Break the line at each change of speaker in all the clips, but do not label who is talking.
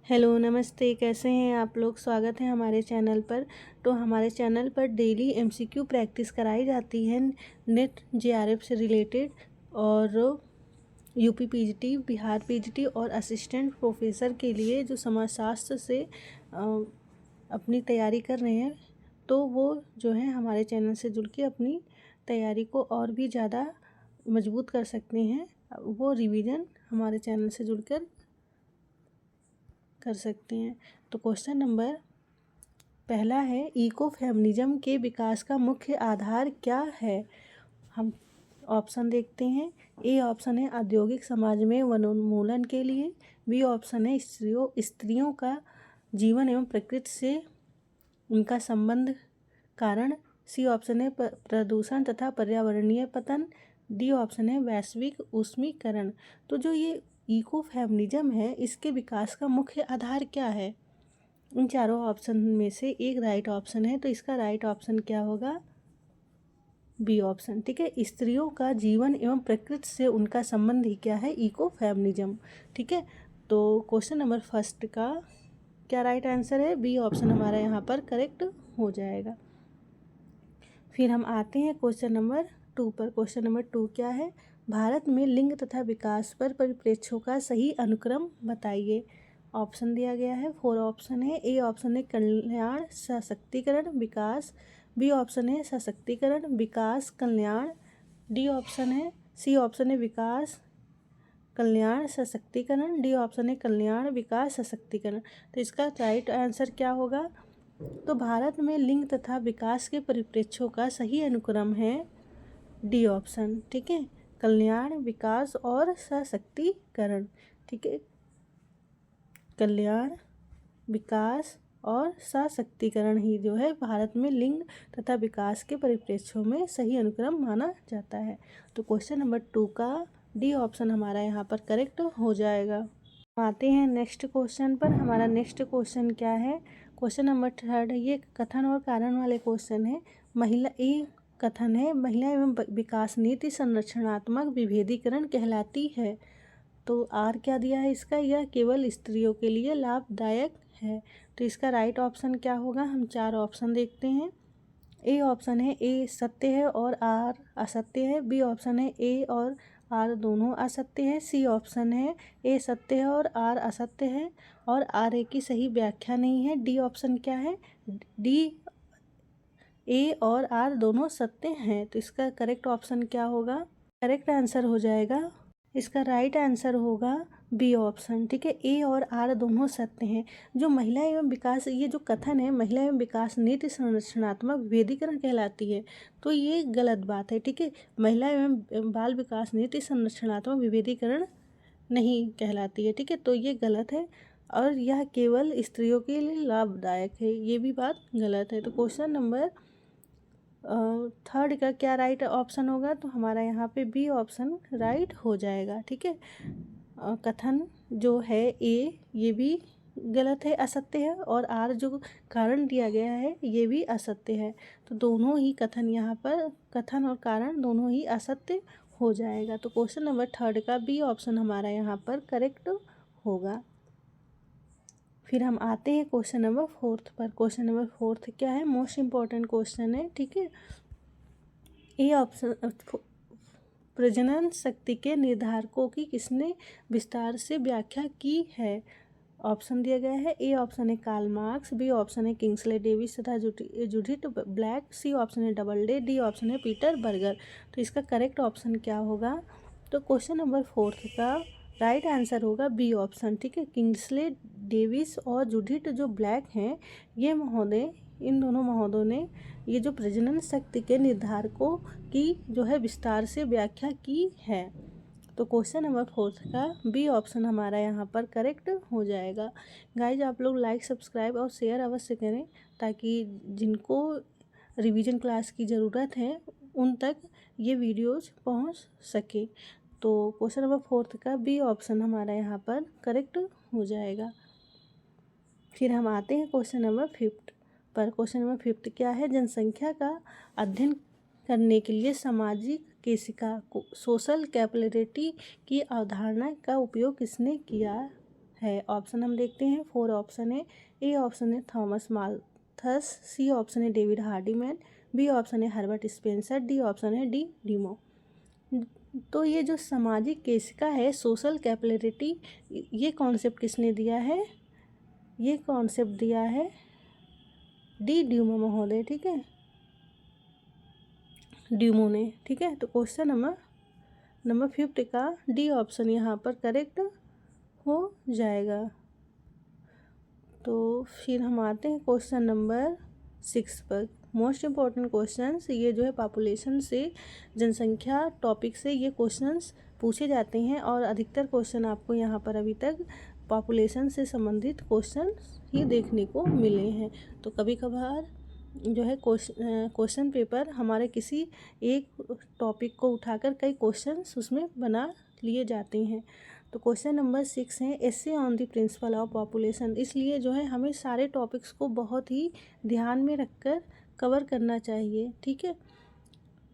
Hello नमस्ते, कैसे हैं आप लोग। स्वागत है हमारे चैनल पर। तो हमारे चैनल पर डेली एमसीक्यू प्रैक्टिस कराई जाती है नेट जेआरएफ से रिलेटेड, और यूपी पीजीटी, बिहार पीजीटी और असिस्टेंट प्रोफेसर के लिए जो समाजशास्त्र से अपनी तैयारी कर रहे हैं, तो वो जो है हमारे चैनल से जुड़ के अपनी तैयारी को और भी ज़्यादा मजबूत कर सकते हैं। वो रिवीजन हमारे चैनल से जुड़कर कर सकते हैं। तो क्वेश्चन नंबर पहला है, इको फेमिनिज्म के विकास का मुख्य आधार क्या है। हम ऑप्शन देखते हैं। ए ऑप्शन है औद्योगिक समाज में वनोन्मूलन के लिए। बी ऑप्शन है स्त्रियों का जीवन एवं प्रकृति से उनका संबंध कारण। सी ऑप्शन है प्रदूषण तथा पर्यावरणीय पतन। डी ऑप्शन है वैश्विक ऊष्मीकरण। तो जो ये इको फेमिनिज्म है, इसके विकास का मुख्य आधार क्या है। इन चारों ऑप्शन में से एक राइट ऑप्शन है, तो इसका राइट ऑप्शन क्या होगा, बी ऑप्शन। ठीक है, स्त्रियों का जीवन एवं प्रकृति से उनका संबंध ही क्या है, इको फेमिनिज्म। ठीक है, तो क्वेश्चन नंबर फर्स्ट का क्या राइट आंसर है, बी ऑप्शन हमारा यहाँ पर करेक्ट हो जाएगा। फिर हम आते हैं क्वेश्चन नंबर 2 पर। क्वेश्चन नंबर 2 क्या है, भारत में लिंग तथा विकास पर परिप्रेक्ष्यों का सही अनुक्रम बताइए। ऑप्शन दिया गया है, 4 ऑप्शन है। ए ऑप्शन है कल्याण सशक्तिकरण विकास। बी ऑप्शन है सशक्तिकरण विकास कल्याण। डी ऑप्शन है, सी ऑप्शन है विकास कल्याण सशक्तिकरण। डी ऑप्शन है कल्याण विकास सशक्तिकरण। तो इसका राइट आंसर क्या होगा, तो भारत में लिंग तथा विकास के परिप्रेक्ष्यों का सही अनुक्रम है डी ऑप्शन। ठीक है, कल्याण विकास और सशक्तिकरण। ठीक है, कल्याण विकास और सशक्तिकरण ही जो है भारत में लिंग तथा विकास के परिप्रेक्ष्यों में सही अनुक्रम माना जाता है। तो क्वेश्चन नंबर 2 का डी ऑप्शन हमारा यहाँ पर करेक्ट हो जाएगा। आते हैं नेक्स्ट क्वेश्चन पर। हमारा नेक्स्ट क्वेश्चन क्या है, क्वेश्चन नंबर 3 है। ये कथन और कारण वाले क्वेश्चन है। कथन है, महिला एवं विकास नीति संरक्षणात्मक विभेदीकरण कहलाती है। तो आर क्या दिया है इसका, यह केवल स्त्रियों के लिए लाभदायक है। तो इसका राइट ऑप्शन क्या होगा, हम 4 ऑप्शन देखते हैं। ए ऑप्शन है ए सत्य है और आर असत्य है। बी ऑप्शन है ए और आर दोनों असत्य है। सी ऑप्शन है ए सत्य है और आर असत्य है और आर ए की सही व्याख्या नहीं है। डी ऑप्शन क्या है, डी ए और आर दोनों सत्य हैं। तो इसका करेक्ट ऑप्शन क्या होगा, करेक्ट आंसर हो जाएगा, इसका राइट आंसर होगा बी ऑप्शन। ठीक है, ए और आर दोनों सत्य हैं। जो महिला एवं विकास, ये जो कथन है महिला एवं विकास नीति संरचनात्मक विभेदीकरण कहलाती है, तो ये गलत बात है। ठीक है, महिला एवं बाल विकास नीति संरचनात्मक विभेदीकरण नहीं कहलाती है। ठीक है, तो ये गलत है और यह केवल स्त्रियों के लिए लाभदायक है, ये भी बात गलत है। तो क्वेश्चन नंबर 3 का क्या राइट ऑप्शन होगा, तो हमारा यहाँ पे बी ऑप्शन राइट हो जाएगा। ठीक है, कथन जो है ए ये भी गलत है, असत्य है, और आर जो कारण दिया गया है ये भी असत्य है। तो दोनों ही कथन यहाँ पर, कथन और कारण दोनों ही असत्य हो जाएगा। तो क्वेश्चन नंबर 3 का बी ऑप्शन हमारा यहाँ पर करेक्ट होगा। फिर हम आते हैं क्वेश्चन नंबर 4 पर। क्वेश्चन नंबर 4 क्या है, मोस्ट इम्पॉर्टेंट क्वेश्चन है। ठीक है, ए ऑप्शन, प्रजनन शक्ति के निर्धारकों की किसने विस्तार से व्याख्या की है। ऑप्शन दिया गया है, ए ऑप्शन है कार्ल मार्क्स। बी ऑप्शन है किंग्सले डेविस तथा जूडिथ ब्लैक। सी ऑप्शन है डबलडे। डी ऑप्शन है पीटर बर्गर। तो इसका करेक्ट ऑप्शन क्या होगा, तो क्वेश्चन नंबर 4 का राइट आंसर होगा बी ऑप्शन। ठीक है, किंग्सले डेविस और जूडिथ जो ब्लैक हैं, ये महोदय, इन दोनों महोदयों ने ये जो प्रजनन शक्ति के निर्धारकों की जो है विस्तार से व्याख्या की है। तो क्वेश्चन नंबर 4 का बी ऑप्शन हमारा यहाँ पर करेक्ट हो जाएगा। गाइज, आप लोग लाइक सब्सक्राइब और शेयर अवश्य करें, ताकि जिनको रिवीजन क्लास की ज़रूरत है उन तक ये वीडियोज़ पहुँच सके। तो क्वेश्चन नंबर 4 का बी ऑप्शन हमारा यहाँ पर करेक्ट हो जाएगा। फिर हम आते हैं क्वेश्चन नंबर 5 पर। क्वेश्चन नंबर 5 क्या है, जनसंख्या का अध्ययन करने के लिए सामाजिक केशिका को सोशल कैपिलरिटी की अवधारणा का उपयोग किसने किया है? ऑप्शन हम देखते हैं, 4 ऑप्शन है। ए ऑप्शन है थॉमस माल्थस, सी ऑप्शन है डेविड हार्डीमैन, बी ऑप्शन है हर्बर्ट स्पेंसर, डी ऑप्शन है डी डीमो। तो ये जो सामाजिक केशिका है, सोशल कैपिलरिटी, ये कॉन्सेप्ट किसने दिया है? ये कॉन्सेप्ट दिया है डी ड्यूमो महोदय, ठीक है, ड्यूमो ने, ठीक है। तो क्वेश्चन नंबर 5 का डी ऑप्शन यहाँ पर करेक्ट हो जाएगा। तो फिर हम आते हैं क्वेश्चन नंबर 6 पर। मोस्ट इम्पॉर्टेंट क्वेश्चंस, ये जो है पॉपुलेशन से, जनसंख्या टॉपिक से ये क्वेश्चंस पूछे जाते हैं और अधिकतर क्वेश्चन आपको यहाँ पर अभी तक पॉपुलेशन से संबंधित क्वेश्चन ही देखने को मिले हैं। तो कभी कभार जो है क्वेश्चन पेपर हमारे किसी एक टॉपिक को उठाकर कई क्वेश्चंस उसमें बना लिए जाते हैं। तो क्वेश्चन नंबर 6 है essay on the principle of population. इसलिए जो है हमें सारे टॉपिक्स को बहुत ही ध्यान में रखकर कवर करना चाहिए, ठीक है।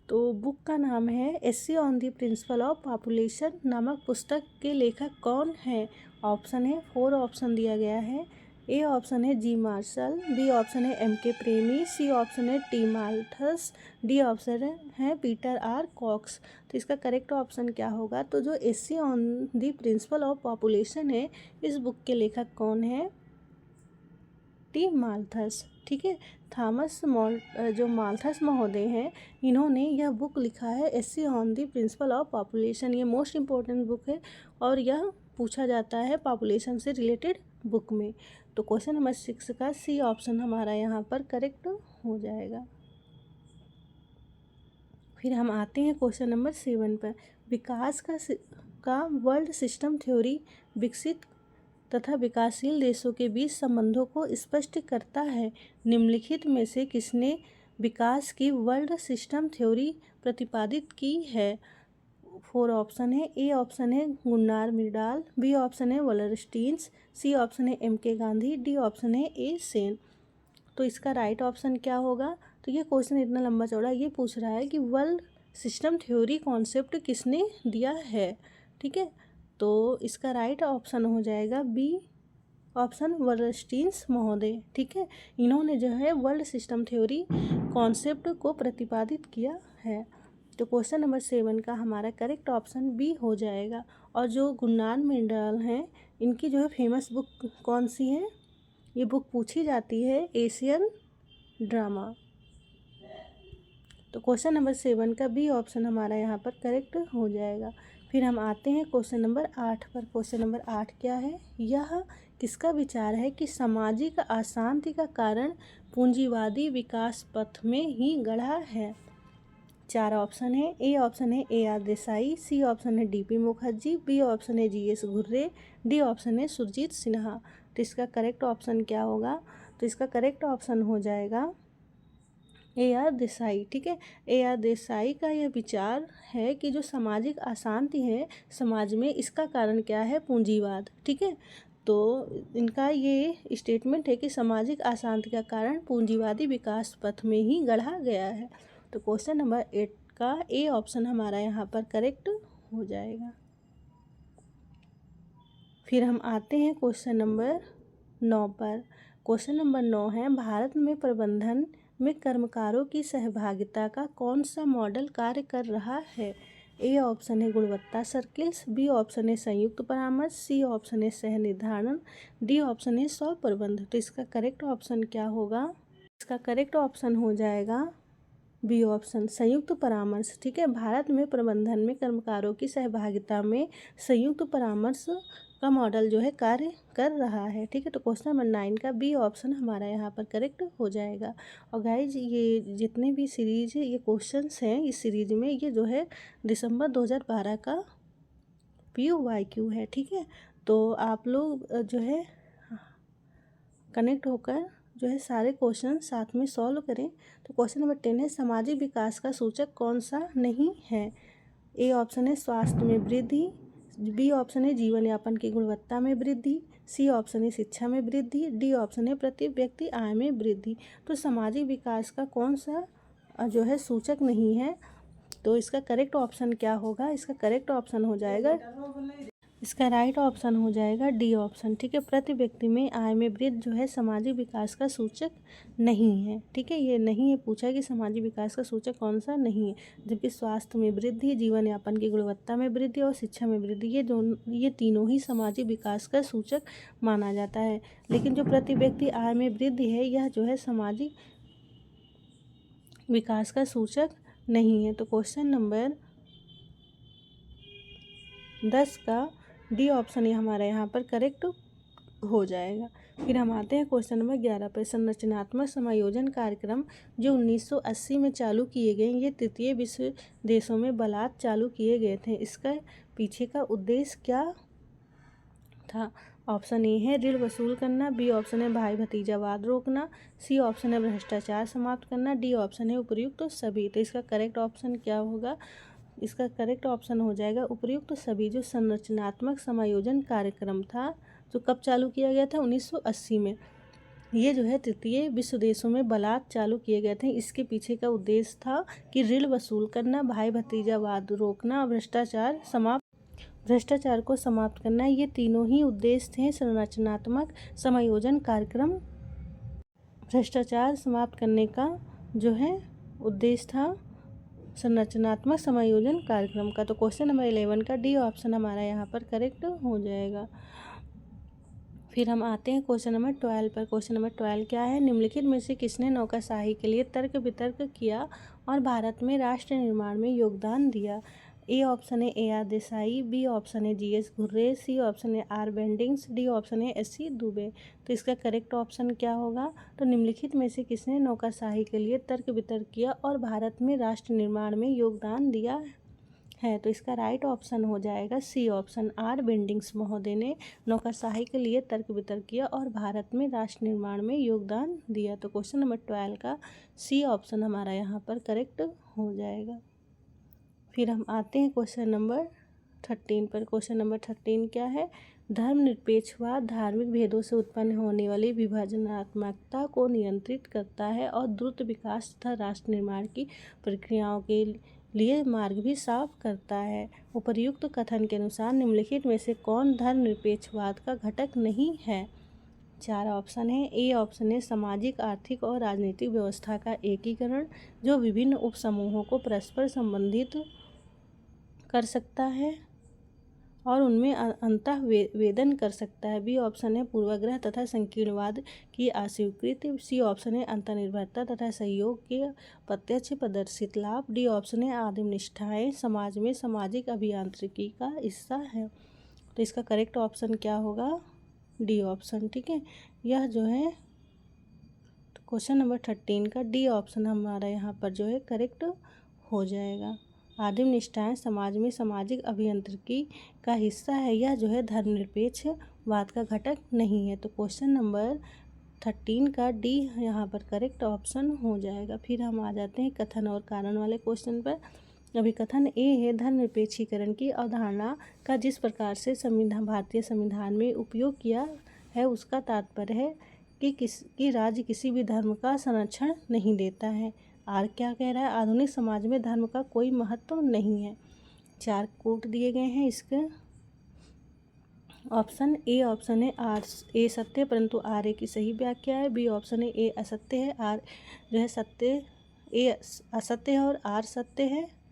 तो बुक का नाम है essay on the principle of population नामक पुस्तक के लेखक कौन है? ऑप्शन है, 4 ऑप्शन दिया गया है। ए ऑप्शन है जी मार्शल, बी ऑप्शन है एम के प्रेमी, सी ऑप्शन है टी माल्थस, डी ऑप्शन है पीटर आर कॉक्स। तो इसका करेक्ट ऑप्शन क्या होगा? तो जो essay on the principle of population है, इस बुक के लेखक कौन है? टी माल्थस, ठीक है। जो माल्थस महोदय हैं, इन्होंने यह बुक लिखा है essay on the principle of population. ये मोस्ट इम्पॉर्टेंट बुक है और यह पूछा जाता है पॉपुलेशन से रिलेटेड बुक में। तो क्वेश्चन नंबर 6 का सी ऑप्शन हमारा यहाँ पर करेक्ट हो जाएगा। फिर हम आते हैं क्वेश्चन नंबर 7 पर। विकास का वर्ल्ड सिस्टम थ्योरी विकसित तथा विकासशील देशों के बीच संबंधों को स्पष्ट करता है। निम्नलिखित में से किसने विकास की वर्ल्ड सिस्टम थ्योरी प्रतिपादित की है? 4 ऑप्शन है। ए ऑप्शन है गुन्नार मिर्डाल, बी ऑप्शन है वॉलरस्टीन्स, सी ऑप्शन है एम के गांधी, डी ऑप्शन है ए सेन। तो इसका राइट ऑप्शन क्या होगा? तो ये क्वेश्चन इतना लंबा चौड़ा ये पूछ रहा है कि वर्ल्ड सिस्टम थ्योरी कॉन्सेप्ट किसने दिया है, ठीक है। तो इसका राइट ऑप्शन हो जाएगा बी ऑप्शन वॉलरस्टीन्स महोदय, ठीक है। इन्होंने जो है वर्ल्ड सिस्टम थ्योरी कॉन्सेप्ट को प्रतिपादित किया है। तो क्वेश्चन नंबर 7 का हमारा करेक्ट ऑप्शन बी हो जाएगा। और जो गुन्नार मिर्डाल हैं, इनकी जो है फेमस बुक कौन सी है? ये बुक पूछी जाती है एशियन ड्रामा। तो क्वेश्चन नंबर 7 का बी ऑप्शन हमारा यहाँ पर करेक्ट हो जाएगा। फिर हम आते हैं क्वेश्चन नंबर 8 पर। क्वेश्चन नंबर 8 क्या है? यह किसका विचार है कि सामाजिक अशांति का कारण पूंजीवादी विकास पथ में ही गढ़ा है? 4 ऑप्शन है। ए ऑप्शन है A R Desai, C option है D P Mukherjee, B option है G S Ghurye, D option है सुरजीत सिन्हा। तो इसका करेक्ट ऑप्शन क्या होगा? तो इसका करेक्ट ऑप्शन हो जाएगा ए आर देसाई, ठीक है। ए आर देसाई का यह विचार है कि जो सामाजिक अशांति है समाज में, इसका कारण क्या है? पूंजीवाद, ठीक है। तो इनका ये स्टेटमेंट है कि सामाजिक अशांति का कारण पूंजीवादी विकास पथ में ही गढ़ा गया है। तो क्वेश्चन नंबर 8 का ए ऑप्शन हमारा यहाँ पर करेक्ट हो जाएगा। फिर हम आते हैं क्वेश्चन नंबर 9 पर। क्वेश्चन नंबर 9 है भारत में प्रबंधन में कर्मकारों की सहभागिता का कौन सा मॉडल कार्य कर रहा है? ए ऑप्शन है गुणवत्ता सर्किल्स, बी ऑप्शन है संयुक्त परामर्श, सी ऑप्शन है सह निर्धारण, डी ऑप्शन है स्व प्रबंध। तो इसका करेक्ट ऑप्शन क्या होगा? इसका करेक्ट ऑप्शन हो जाएगा बी ऑप्शन संयुक्त परामर्श, ठीक है। भारत में प्रबंधन में कर्मकारों की सहभागिता में संयुक्त परामर्श का मॉडल जो है कार्य कर रहा है, ठीक है। तो क्वेश्चन नंबर 9 का बी ऑप्शन हमारा यहाँ पर करेक्ट हो जाएगा। और गाइज ये जितने भी सीरीज ये क्वेश्चंस हैं इस सीरीज में, ये जो है दिसंबर 2012 का PYQ है, ठीक है। तो आप लोग जो है कनेक्ट होकर जो है सारे क्वेश्चन साथ में सॉल्व करें। तो क्वेश्चन नंबर 10 है सामाजिक विकास का सूचक कौन सा नहीं है? ए ऑप्शन है स्वास्थ्य में वृद्धि, बी ऑप्शन है जीवन यापन की गुणवत्ता में वृद्धि, सी ऑप्शन है शिक्षा में वृद्धि, डी ऑप्शन है प्रति व्यक्ति आय में वृद्धि। तो सामाजिक विकास का कौन सा जो है सूचक नहीं है? तो इसका करेक्ट ऑप्शन क्या होगा? इसका करेक्ट ऑप्शन हो जाएगा इसका राइट ऑप्शन हो जाएगा डी ऑप्शन। ठीक है, प्रति व्यक्ति में आय में वृद्धि जो है सामाजिक विकास का सूचक नहीं है। ठीक है, ये नहीं है, पूछा है कि सामाजिक विकास का सूचक कौन सा नहीं है। जबकि स्वास्थ्य में वृद्धि, जीवन यापन की गुणवत्ता में वृद्धि और शिक्षा में वृद्धि, ये तीनों ही सामाजिक विकास का सूचक माना जाता है। लेकिन जो प्रति व्यक्ति आय में वृद्धि है यह जो है सामाजिक विकास का सूचक नहीं है। तो क्वेश्चन नंबर 10 का डी ऑप्शन हमारा यहाँ पर करेक्ट हो जाएगा। फिर हम आते हैं क्वेश्चन नंबर 11 पर। संरचनात्मक समायोजन कार्यक्रम जो 1980 में चालू किए गए, ये तृतीय विश्व देशों में बलात् चालू किए गए थे। इसका पीछे का उद्देश्य क्या था? ऑप्शन ए है ऋण वसूल करना, बी ऑप्शन है भाई भतीजावाद रोकना, सी ऑप्शन है भ्रष्टाचार समाप्त करना, डी ऑप्शन है उपयुक्त तो सभी। तो इसका करेक्ट ऑप्शन क्या होगा? इसका करेक्ट ऑप्शन हो जाएगा उपयुक्त तो सभी। जो संरचनात्मक समायोजन कार्यक्रम था जो कब चालू किया गया था? 1980 में। ये जो है तृतीय विश्व देशों में बलात् चालू किए गए थे। इसके पीछे का उद्देश्य था कि ऋण वसूल करना, भाई भतीजावाद रोकना, भ्रष्टाचार को समाप्त करना। ये तीनों ही उद्देश्य थे संरचनात्मक समायोजन कार्यक्रम। भ्रष्टाचार समाप्त करने का जो है उद्देश्य था संरचनात्मक समायोजन कार्यक्रम का। तो क्वेश्चन नंबर 11 का डी ऑप्शन हमारा यहाँ पर करेक्ट हो जाएगा। फिर हम आते हैं क्वेश्चन नंबर 12 पर। क्वेश्चन नंबर 12 क्या है? निम्नलिखित में से किसने नौकरशाही के लिए तर्क वितर्क किया और भारत में राष्ट्र निर्माण में योगदान दिया? ए ऑप्शन है A R Desai, B option है G S Ghurye, C option है आर बेंडिंग्स, डी ऑप्शन है एस सी दुबे। तो इसका करेक्ट ऑप्शन क्या होगा? तो निम्नलिखित में से किसने नौकरशाही के लिए तर्क वितर्क किया और भारत में राष्ट्र निर्माण में योगदान दिया है? तो इसका राइट ऑप्शन हो जाएगा सी ऑप्शन, आर बेंडिंग्स महोदय ने नौकरशाही के लिए तर्क वितर्क किया और भारत में राष्ट्र निर्माण में योगदान दिया। तो क्वेश्चन नंबर 12 का सी ऑप्शन हमारा यहाँ पर करेक्ट हो जाएगा। फिर हम आते हैं क्वेश्चन नंबर 13 पर। क्वेश्चन नंबर 13 क्या है? धर्मनिरपेक्षवाद धार्मिक भेदों से उत्पन्न होने वाली विभाजनात्मकता को नियंत्रित करता है और द्रुत विकास तथा राष्ट्र निर्माण की प्रक्रियाओं के लिए मार्ग भी साफ करता है। उपर्युक्त कथन के अनुसार निम्नलिखित में से कौन धर्मनिरपेक्षवाद का घटक नहीं है? 4 ऑप्शन है। ए ऑप्शन है सामाजिक, आर्थिक और राजनीतिक व्यवस्था का एकीकरण जो विभिन्न उपसमूहों को परस्पर संबंधित कर सकता है और उनमें अंतःवेदन कर सकता है। बी ऑप्शन है पूर्वाग्रह तथा संकीर्णवाद की अस्वीकृति, सी ऑप्शन है अंतर्निर्भरता तथा सहयोग के प्रत्यक्ष प्रदर्शित लाभ, डी ऑप्शन है आदिम निष्ठाएं समाज में सामाजिक अभियांत्रिकी का हिस्सा है। तो इसका करेक्ट ऑप्शन क्या होगा? D option. ठीक है, यह जो है क्वेश्चन नंबर 13 का डी ऑप्शन हमारा यहाँ पर जो है करेक्ट हो जाएगा। आदिम निष्ठाएं समाज में सामाजिक अभियांत्रिकी का हिस्सा है, यह जो है धर्मनिरपेक्षवाद का घटक नहीं है। तो क्वेश्चन नंबर 13 का डी यहाँ पर करेक्ट ऑप्शन हो जाएगा। फिर हम आ जाते हैं कथन और कारण वाले क्वेश्चन पर। अभी कथन ए है धर्मनिरपेक्षीकरण की अवधारणा का जिस प्रकार से भारतीय संविधान में उपयोग किया है उसका तात्पर्य है कि राज्य किसी भी धर्म का संरक्षण नहीं देता है। आर क्या कह रहा है? आधुनिक समाज में धर्म का कोई महत्व नहीं है। 4 कोट दिए गए हैं इसके। ऑप्शन ए ऑप्शन है आर ए सत्य है परंतु आर ए की सही व्याख्या है, बी ऑप्शन है ए असत्य है, आर जो है सत्य, ए असत्य है और आर सत्य है,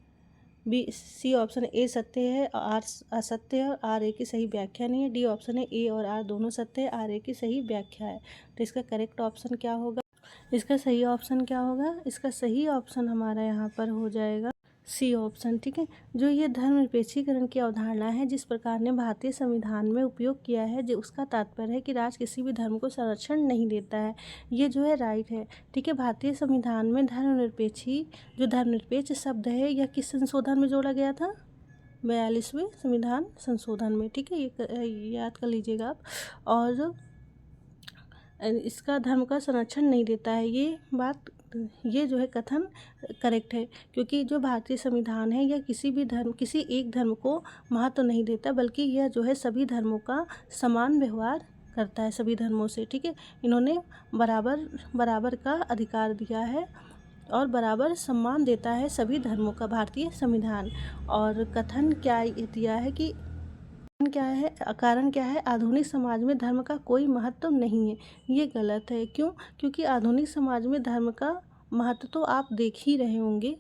बी सी ऑप्शन ए सत्य है आर असत्य है और आर ए की सही व्याख्या नहीं है, डी ऑप्शन है ए और आर दोनों सत्य है, आर ए की सही व्याख्या है। तो इसका करेक्ट ऑप्शन क्या होगा? इसका सही ऑप्शन क्या होगा? इसका सही ऑप्शन हमारा यहाँ पर हो जाएगा सी ऑप्शन। ठीक है, जो ये धर्मनिरपेक्षीकरण की अवधारणा है जिस प्रकार ने भारतीय संविधान में उपयोग किया है जो उसका तात्पर्य है कि राज्य किसी भी धर्म को संरक्षण नहीं देता है, ये जो है राइट है। ठीक है, भारतीय संविधान में धर्मनिरपेक्ष शब्द है यह किस संशोधन में जोड़ा गया था? 42वें संविधान संशोधन में। ठीक है, ये याद कर लीजिएगा आप। और इसका धर्म का संरक्षण नहीं देता है, ये जो है कथन करेक्ट है क्योंकि जो भारतीय संविधान है यह किसी एक धर्म को महत्व नहीं देता बल्कि यह जो है सभी धर्मों का समान व्यवहार करता है सभी धर्मों से। ठीक है, इन्होंने बराबर का अधिकार दिया है और बराबर सम्मान देता है सभी धर्मों का भारतीय संविधान। और कथन क्या दिया है कि कारण क्या है? आधुनिक समाज में धर्म का कोई महत्व नहीं है। ये गलत है। क्यों? क्योंकि आधुनिक समाज में धर्म का महत्व तो आप देख ही रहे होंगे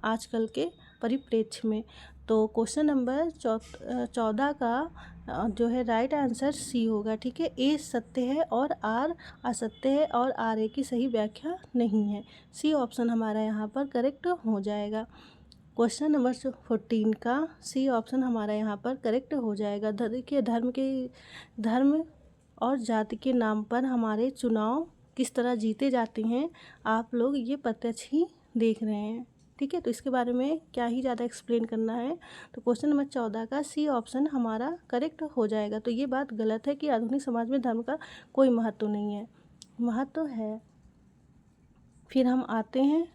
आजकल के परिप्रेक्ष्य में। तो क्वेश्चन नंबर 14 का जो है राइट आंसर सी होगा। ठीक है, ए सत्य है और आर असत्य है और आर ए की सही व्याख्या नहीं है। सी ऑप्शन हमारा यहाँ पर करेक्ट हो जाएगा। क्वेश्चन नंबर 14 का सी ऑप्शन हमारा यहाँ पर करेक्ट हो जाएगा। देखिए, धर्म और जाति के नाम पर हमारे चुनाव किस तरह जीते जाते हैं, आप लोग ये प्रत्यक्ष ही देख रहे हैं। ठीक है, तो इसके बारे में क्या ही ज़्यादा एक्सप्लेन करना है। तो क्वेश्चन नंबर 14 का सी ऑप्शन हमारा करेक्ट हो जाएगा। तो ये बात गलत है कि आधुनिक समाज में धर्म का कोई महत्व नहीं है, महत्व है। फिर हम आते हैं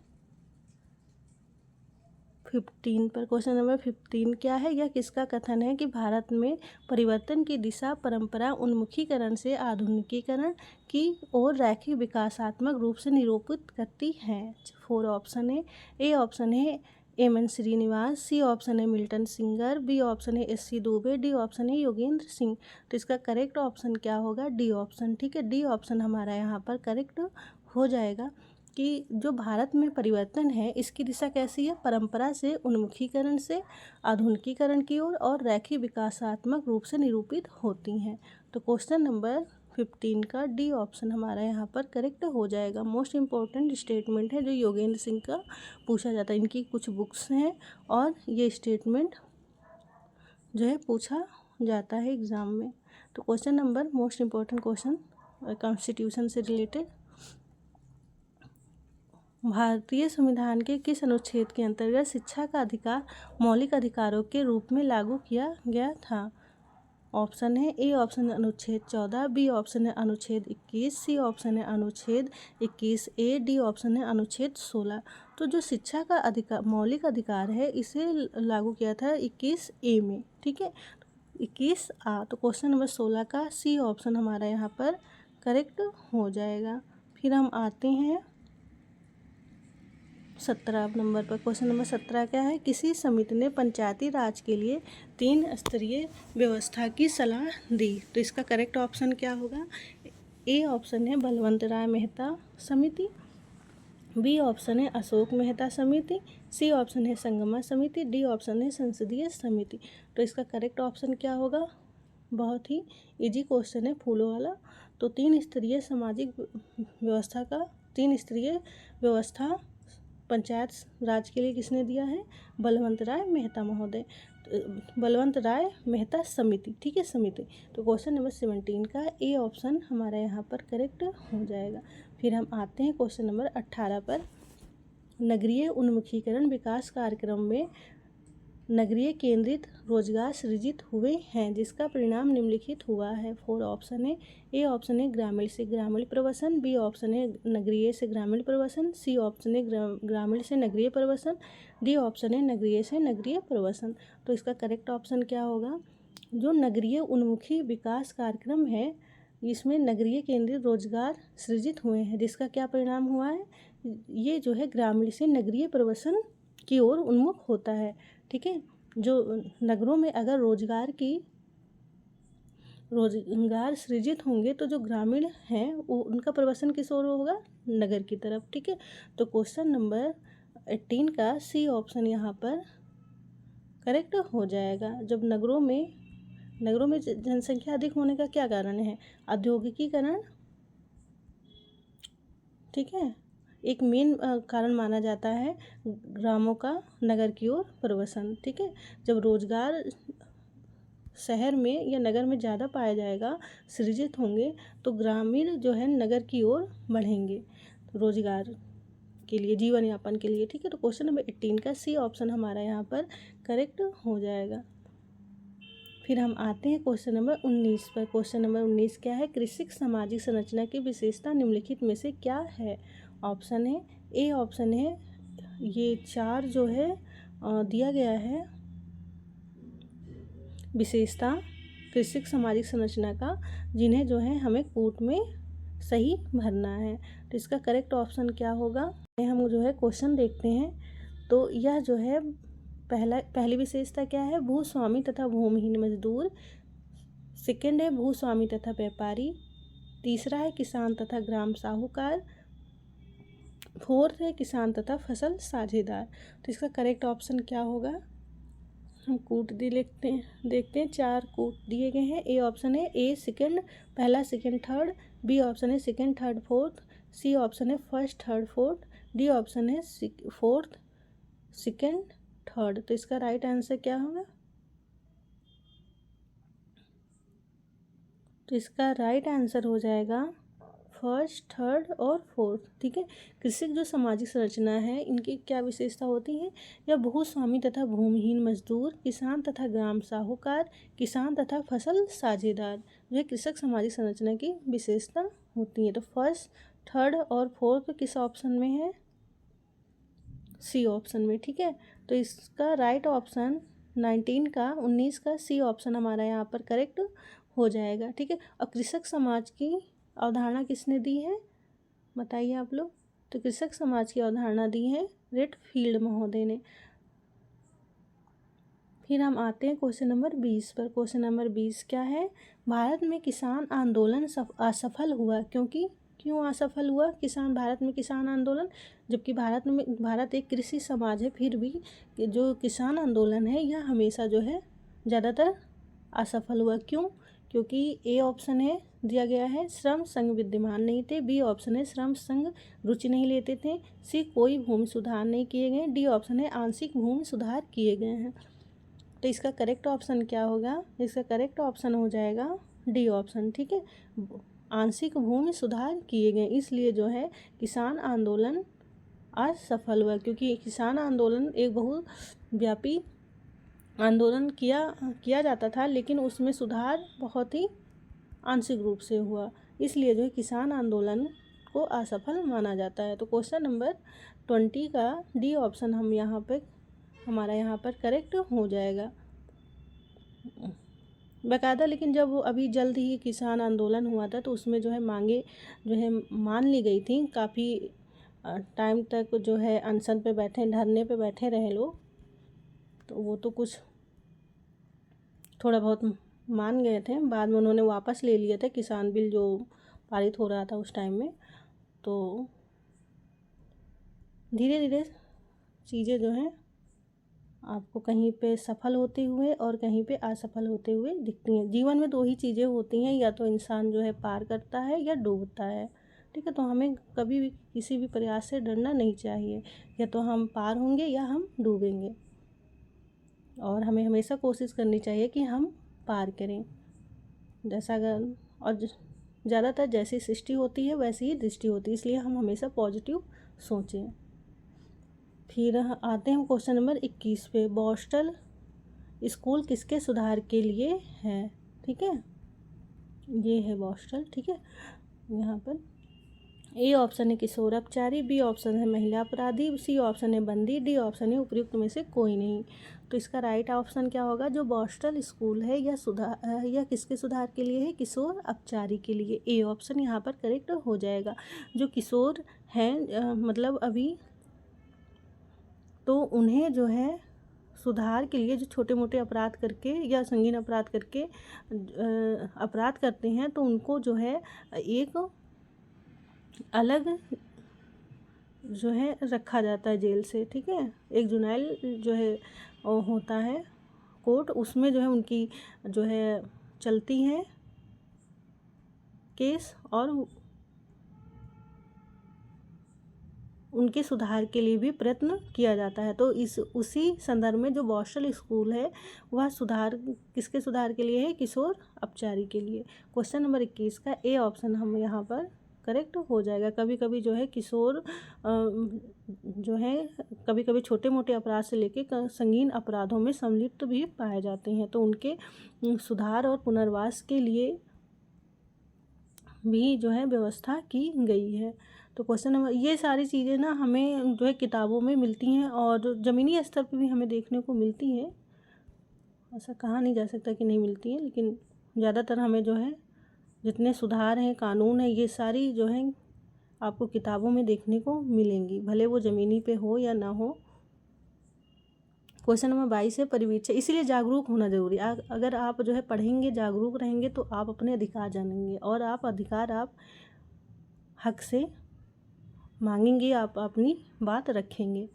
15 पर। क्वेश्चन नंबर 15 क्या है? यह किसका कथन है कि भारत में परिवर्तन की दिशा परंपरा उन्मुखीकरण से आधुनिकीकरण की ओर रैखिक विकासात्मक रूप से निरूपित करती है? 4 ऑप्शन है। ए ऑप्शन है एम.एन. श्रीनिवास, सी ऑप्शन है मिल्टन सिंगर, बी ऑप्शन है एस.सी. दुबे, डी ऑप्शन है योगेंद्र सिंह। तो इसका करेक्ट ऑप्शन क्या होगा? D option. ठीक है, डी ऑप्शन हमारा यहाँ पर करेक्ट हो जाएगा कि जो भारत में परिवर्तन है इसकी दिशा कैसी है? परंपरा से उन्मुखीकरण से आधुनिकीकरण की ओर और रैखिक विकासात्मक रूप से निरूपित होती हैं। तो क्वेश्चन नंबर 15 का डी ऑप्शन हमारा यहाँ पर करेक्ट हो जाएगा। मोस्ट इम्पोर्टेंट स्टेटमेंट है जो योगेंद्र सिंह का पूछा जाता है। इनकी कुछ बुक्स हैं और ये स्टेटमेंट जो है पूछा जाता है एग्ज़ाम में। तो question number most important question constitution से रिलेटेड, भारतीय संविधान के किस अनुच्छेद के अंतर्गत शिक्षा का अधिकार मौलिक अधिकारों के रूप में लागू किया गया था? ऑप्शन है ए ऑप्शन है अनुच्छेद 14, बी ऑप्शन है अनुच्छेद 21, सी ऑप्शन है अनुच्छेद 21A, डी ऑप्शन है अनुच्छेद 16। तो जो शिक्षा का अधिकार मौलिक अधिकार है इसे लागू किया था 21A में। ठीक है, 21A। तो क्वेश्चन नंबर 16 का सी ऑप्शन हमारा यहाँ पर करेक्ट हो जाएगा। फिर हम आते हैं 17 नंबर पर। क्वेश्चन नंबर 17 क्या है? किसी समिति ने पंचायती राज के लिए 3 स्तरीय व्यवस्था की सलाह दी। तो इसका करेक्ट ऑप्शन क्या होगा? ए ऑप्शन है बलवंत राय मेहता समिति, बी ऑप्शन है अशोक मेहता समिति, सी ऑप्शन है संगमा समिति, डी ऑप्शन है संसदीय समिति। तो इसका करेक्ट ऑप्शन क्या होगा? बहुत ही इजी क्वेश्चन है, फूलों वाला। तो 3 स्तरीय सामाजिक व्यवस्था का 3 स्तरीय व्यवस्था पंचायत राज के लिए किसने दिया है? बलवंत राय मेहता महोदय, बलवंत राय मेहता समिति। ठीक है, समिति। तो क्वेश्चन नंबर 17 का ए ऑप्शन हमारा यहाँ पर करेक्ट हो जाएगा। फिर हम आते हैं क्वेश्चन नंबर 18 पर। नगरीय उन्मुखीकरण विकास कार्यक्रम में नगरीय केंद्रित रोजगार सृजित हुए हैं जिसका परिणाम निम्नलिखित हुआ है। 4 ऑप्शन है। ए ऑप्शन है ग्रामीण से ग्रामीण प्रवासन, बी ऑप्शन है नगरीय से ग्रामीण प्रवासन, सी ऑप्शन है ग्रामीण से नगरीय प्रवासन, डी ऑप्शन है नगरीय से नगरीय प्रवासन। तो इसका करेक्ट ऑप्शन क्या होगा? जो नगरीय उन्मुखी विकास कार्यक्रम है इसमें नगरीय केंद्रित रोजगार सृजित हुए हैं जिसका क्या परिणाम हुआ है? ये जो है ग्रामीण से नगरीय प्रवासन की ओर उन्मुख होता है। ठीक है, जो नगरों में अगर रोजगार सृजित होंगे तो जो ग्रामीण हैं वो उनका प्रवासन किस ओर होगा? नगर की तरफ। ठीक है, तो क्वेश्चन नंबर 18 का सी ऑप्शन यहाँ पर करेक्ट हो जाएगा। जब नगरों में जनसंख्या अधिक होने का क्या कारण है? औद्योगिकीकरण। ठीक है, एक मेन कारण माना जाता है ग्रामों का नगर की ओर प्रवासन। ठीक है, जब रोजगार शहर में या नगर में ज़्यादा पाया जाएगा, सृजित होंगे, तो ग्रामीण जो है नगर की ओर बढ़ेंगे रोजगार के लिए, जीवन यापन के लिए। ठीक है, तो क्वेश्चन नंबर 18 का सी ऑप्शन हमारा यहाँ पर करेक्ट हो जाएगा। फिर हम आते हैं क्वेश्चन नंबर 19 पर। क्वेश्चन नंबर 19 क्या है? कृषिक सामाजिक संरचना की विशेषता निम्नलिखित में से क्या है? ऑप्शन है ए ऑप्शन है ये 4 जो है दिया गया है विशेषता कृषिक सामाजिक संरचना का, जिन्हें जो है हमें कूट में सही भरना है। तो इसका करेक्ट ऑप्शन क्या होगा? हम जो है क्वेश्चन देखते हैं। तो यह जो है पहली विशेषता क्या है, भूस्वामी तथा भूमिहीन मजदूर। सेकंड है भूस्वामी तथा व्यापारी। तीसरा है किसान तथा ग्राम साहूकार। फोर्थ है किसान तथा फसल साझेदार। तो इसका करेक्ट ऑप्शन क्या होगा, हम कूट देखते हैं 4 कूट दिए गए हैं। ए ऑप्शन है ए सेकंड, पहला सेकंड थर्ड। बी ऑप्शन है second third fourth. C option है first third fourth. D option है फोर्थ सेकंड थर्ड। तो इसका राइट आंसर क्या होगा, तो इसका राइट आंसर हो जाएगा फर्स्ट थर्ड और फोर्थ। ठीक है। कृषक जो सामाजिक संरचना है, इनकी क्या विशेषता होती है, यह भूस्वामी तथा भूमिहीन मजदूर, किसान तथा ग्राम साहूकार, किसान तथा फसल साझेदार, जो कृषक सामाजिक संरचना की विशेषता होती है। तो फर्स्ट थर्ड और फोर्थ किस ऑप्शन में है, सी ऑप्शन में। ठीक है। तो इसका राइट ऑप्शन 19 का सी ऑप्शन हमारा यहाँ पर करेक्ट हो जाएगा। ठीक है। और कृषक समाज की अवधारणा किसने दी है, बताइए आप लोग। तो कृषक समाज की अवधारणा दी है रेडफील्ड महोदय ने। फिर हम आते हैं क्वेश्चन नंबर 20 पर। क्वेश्चन नंबर 20 क्या है, भारत में किसान आंदोलन असफल हुआ क्योंकि, क्यों असफल हुआ भारत में किसान आंदोलन, जबकि भारत एक कृषि समाज है, फिर भी जो किसान आंदोलन है यह हमेशा जो है ज़्यादातर असफल हुआ। क्यों, क्योंकि ए ऑप्शन है दिया गया है श्रम संघ विद्यमान नहीं थे। बी ऑप्शन है श्रम संघ रुचि नहीं लेते थे। सी कोई भूमि सुधार नहीं किए गए। डी ऑप्शन है आंशिक भूमि सुधार किए गए हैं। तो इसका करेक्ट ऑप्शन क्या होगा, इसका करेक्ट ऑप्शन हो जाएगा डी ऑप्शन। ठीक है। आंशिक भूमि सुधार किए गए, इसलिए जो है किसान आंदोलन असफल हुआ, क्योंकि किसान आंदोलन एक बहुव्यापी आंदोलन किया जाता था, लेकिन उसमें सुधार बहुत ही आंशिक रूप से हुआ, इसलिए जो है किसान आंदोलन को असफल माना जाता है। तो क्वेश्चन नंबर 20 का डी ऑप्शन हमारा यहाँ पर करेक्ट हो जाएगा बाकायदा। लेकिन जब अभी जल्द ही किसान आंदोलन हुआ था तो उसमें जो है मांगे जो है मान ली गई थी, काफ़ी टाइम तक जो है अनशन पे बैठे, धरने पे बैठे रहे लोग, तो वो तो कुछ थोड़ा बहुत मान गए थे, बाद में उन्होंने वापस ले लिए थे किसान बिल जो पारित हो रहा था उस टाइम में। तो धीरे धीरे चीज़ें जो हैं आपको कहीं पे सफल होते हुए और कहीं पे असफल होते हुए दिखती हैं। जीवन में 2 ही चीज़ें होती हैं, या तो इंसान जो है पार करता है या डूबता है। ठीक है। तो हमें कभी भी किसी भी प्रयास से डरना नहीं चाहिए, या तो हम पार होंगे या हम डूबेंगे, और हमें हमेशा कोशिश करनी चाहिए कि हम पार करें। जैसा अगर और ज़्यादातर जैसी सृष्टि होती है वैसी ही दृष्टि होती है, इसलिए हम हमेशा पॉजिटिव सोचें। फिर आते हैं क्वेश्चन नंबर 21 पे। बॉस्टल स्कूल किसके सुधार के लिए है। ठीक है, ये है बॉस्टल। ठीक है। यहाँ पर ए ऑप्शन है किशोर अपचारी, बी ऑप्शन है महिला अपराधी, सी ऑप्शन है बंदी, डी ऑप्शन है उपयुक्त में से कोई नहीं। तो इसका राइट ऑप्शन क्या होगा, जो बॉस्टल स्कूल है यह किसके सुधार के लिए है, किशोर अपचारी के लिए। ए ऑप्शन यहाँ पर करेक्ट हो जाएगा। जो किशोर हैं मतलब अभी, तो उन्हें जो है सुधार के लिए, जो छोटे मोटे अपराध करके या संगीन अपराध करके अपराध करते हैं, तो उनको जो है एक अलग जो है रखा जाता है जेल से। ठीक है। एक जुनाइल जो है होता है कोर्ट, उसमें जो है उनकी जो है चलती है केस, और उनके सुधार के लिए भी प्रयत्न किया जाता है। तो उसी संदर्भ में जो बॉस्टल स्कूल है वह सुधार किसके सुधार के लिए है, किशोर अपचारी के लिए। क्वेश्चन नंबर 21 का ए ऑप्शन हम यहाँ पर करेक्ट हो जाएगा। कभी कभी जो है किशोर जो है कभी कभी छोटे मोटे अपराध से लेके संगीन अपराधों में सम्मिलित भी पाए जाते हैं, तो उनके सुधार और पुनर्वास के लिए भी जो है व्यवस्था की गई है। तो क्वेश्चन नंबर, ये सारी चीज़ें ना हमें जो है किताबों में मिलती हैं और ज़मीनी स्तर पर भी हमें देखने को मिलती है। ऐसा कहा नहीं जा सकता कि नहीं मिलती है, लेकिन ज़्यादातर हमें जो है जितने सुधार हैं, कानून है, ये सारी जो है आपको किताबों में देखने को मिलेंगी, भले वो ज़मीनी पे हो या ना हो। क्वेश्चन नंबर 22 है परिवीक्षा, इसीलिए जागरूक होना जरूरी है। अगर आप जो है पढ़ेंगे, जागरूक रहेंगे तो आप अपने अधिकार जानेंगे और आप अधिकार आप हक से मांगेंगे, आप अपनी बात रखेंगे,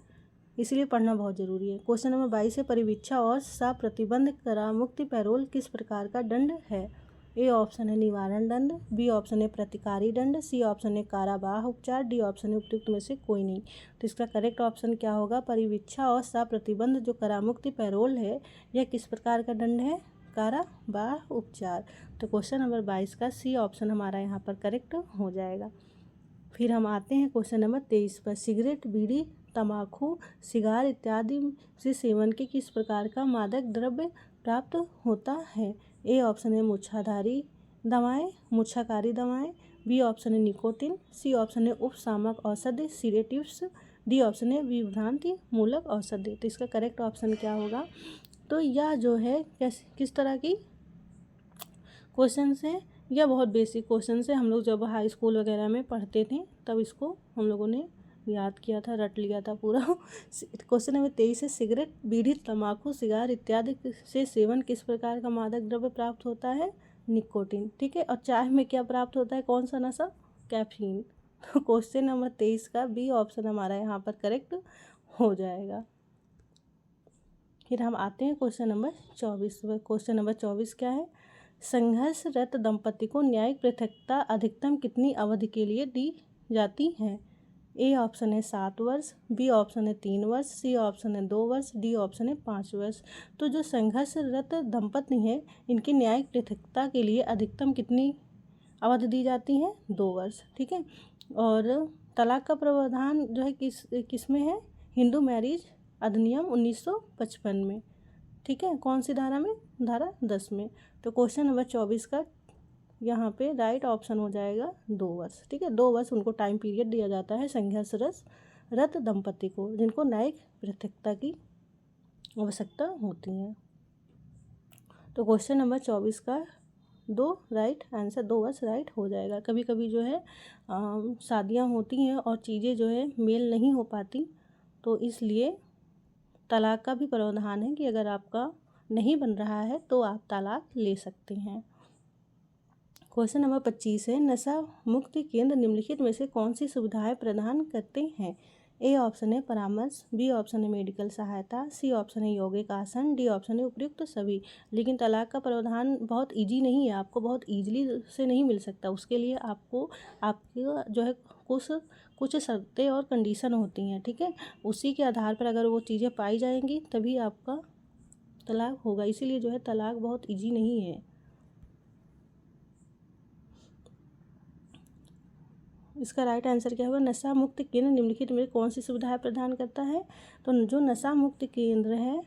इसलिए पढ़ना बहुत ज़रूरी है। क्वेश्चन नंबर 22 है परिवीक्षा और प्रतिबंध करामुक्ति पैरोल किस प्रकार का दंड है? ए ऑप्शन है निवारण दंड, बी ऑप्शन है प्रतिकारी दंड, सी ऑप्शन है कारावाह उपचार, डी ऑप्शन है उपयुक्त में से कोई नहीं। तो इसका करेक्ट ऑप्शन क्या होगा? परिवीक्षा और प्रतिबंध जो करामुक्ति पैरोल है यह किस प्रकार का दंड है? कारावाह उपचार। तो क्वेश्चन नंबर 22 का सी ऑप्शन हमारा यहाँ पर करेक्ट हो जाएगा। फिर हम आते हैं क्वेश्चन नंबर 23 पर। सिगरेट, बीड़ी, तंबाकू, सिगार इत्यादि से सेवन के किस प्रकार का मादक द्रव्य प्राप्त होता है? ए ऑप्शन है मूर्छाधारी दवाएं, मूर्छाकारी दवाएं, बी ऑप्शन है निकोटिन, सी ऑप्शन है उपशामक औषधि सीडेटिव्स, डी ऑप्शन है विभ्रांति मूलक औषधि। तो इसका करेक्ट ऑप्शन क्या होगा? तो यह जो है किस तरह की क्वेश्चन है? यह बहुत बेसिक क्वेश्चन है। हम लोग जब हाई स्कूल वगैरह में पढ़ते थे तब इसको हम लोगों ने याद किया था, रट लिया था पूरा। क्वेश्चन नंबर 23 है सिगरेट, बीड़ी, तंबाकू, सिगार इत्यादि से सेवन किस प्रकार का मादक द्रव्य प्राप्त होता है? निकोटिन। ठीक है। और चाय में क्या प्राप्त होता है? कौन सा नशा? कैफीन। तो क्वेश्चन नंबर 23 का बी ऑप्शन हमारा यहाँ पर करेक्ट हो जाएगा। फिर हम आते हैं क्वेश्चन नंबर 24 पर। क्वेश्चन नंबर 24 क्या है? संघर्षरत दंपति को न्यायिक पृथकता अधिकतम कितनी अवधि के लिए दी जाती है? ए ऑप्शन है 7 वर्ष, बी ऑप्शन है 3 वर्ष, सी ऑप्शन है 2 वर्ष, डी ऑप्शन है 5 वर्ष। तो जो संघर्षरत दंपति हैं इनकी न्यायिक पृथकता के लिए अधिकतम कितनी अवधि दी जाती है? 2 वर्ष। ठीक है। और तलाक का प्रावधान जो है किस में है? हिंदू मैरिज अधिनियम 1955 में। ठीक है। कौन सी धारा में? धारा 10 में। तो क्वेश्चन नंबर 24 का यहाँ पे राइट ऑप्शन हो जाएगा 2 वर्ष। ठीक है। 2 वर्ष उनको टाइम पीरियड दिया जाता है संघर्षरत दंपति को जिनको न्यायिक पृथकता की आवश्यकता होती है। तो क्वेश्चन नंबर 24 का 2 राइट आंसर, 2 वर्ष राइट हो जाएगा। कभी कभी जो है शादियाँ होती हैं और चीज़ें जो है मेल नहीं हो पाती, तो इसलिए तलाक का भी प्रावधान है कि अगर आपका नहीं बन रहा है तो आप तलाक ले सकते हैं। क्वेश्चन नंबर 25 है नशा मुक्ति केंद्र निम्नलिखित में से कौन सी सुविधाएं प्रदान करते हैं? ए ऑप्शन है परामर्श, बी ऑप्शन है मेडिकल सहायता, सी ऑप्शन है यौगिक आसन, डी ऑप्शन है उपयुक्त सभी। लेकिन तलाक का प्रावधान बहुत इजी नहीं है, आपको बहुत ईजिली से नहीं मिल सकता। उसके लिए आपको आपके जो है कुछ शर्तें और कंडीशन होती हैं। ठीक है। उसी के आधार पर अगर वो चीज़ें पाई जाएंगी तभी आपका तलाक होगा। इसीलिए जो है तलाक बहुत इजी नहीं है। इसका राइट आंसर क्या होगा? नशा मुक्त केंद्र निम्नलिखित में कौन सी सुविधाएं प्रदान करता है? तो जो नशा मुक्त केंद्र है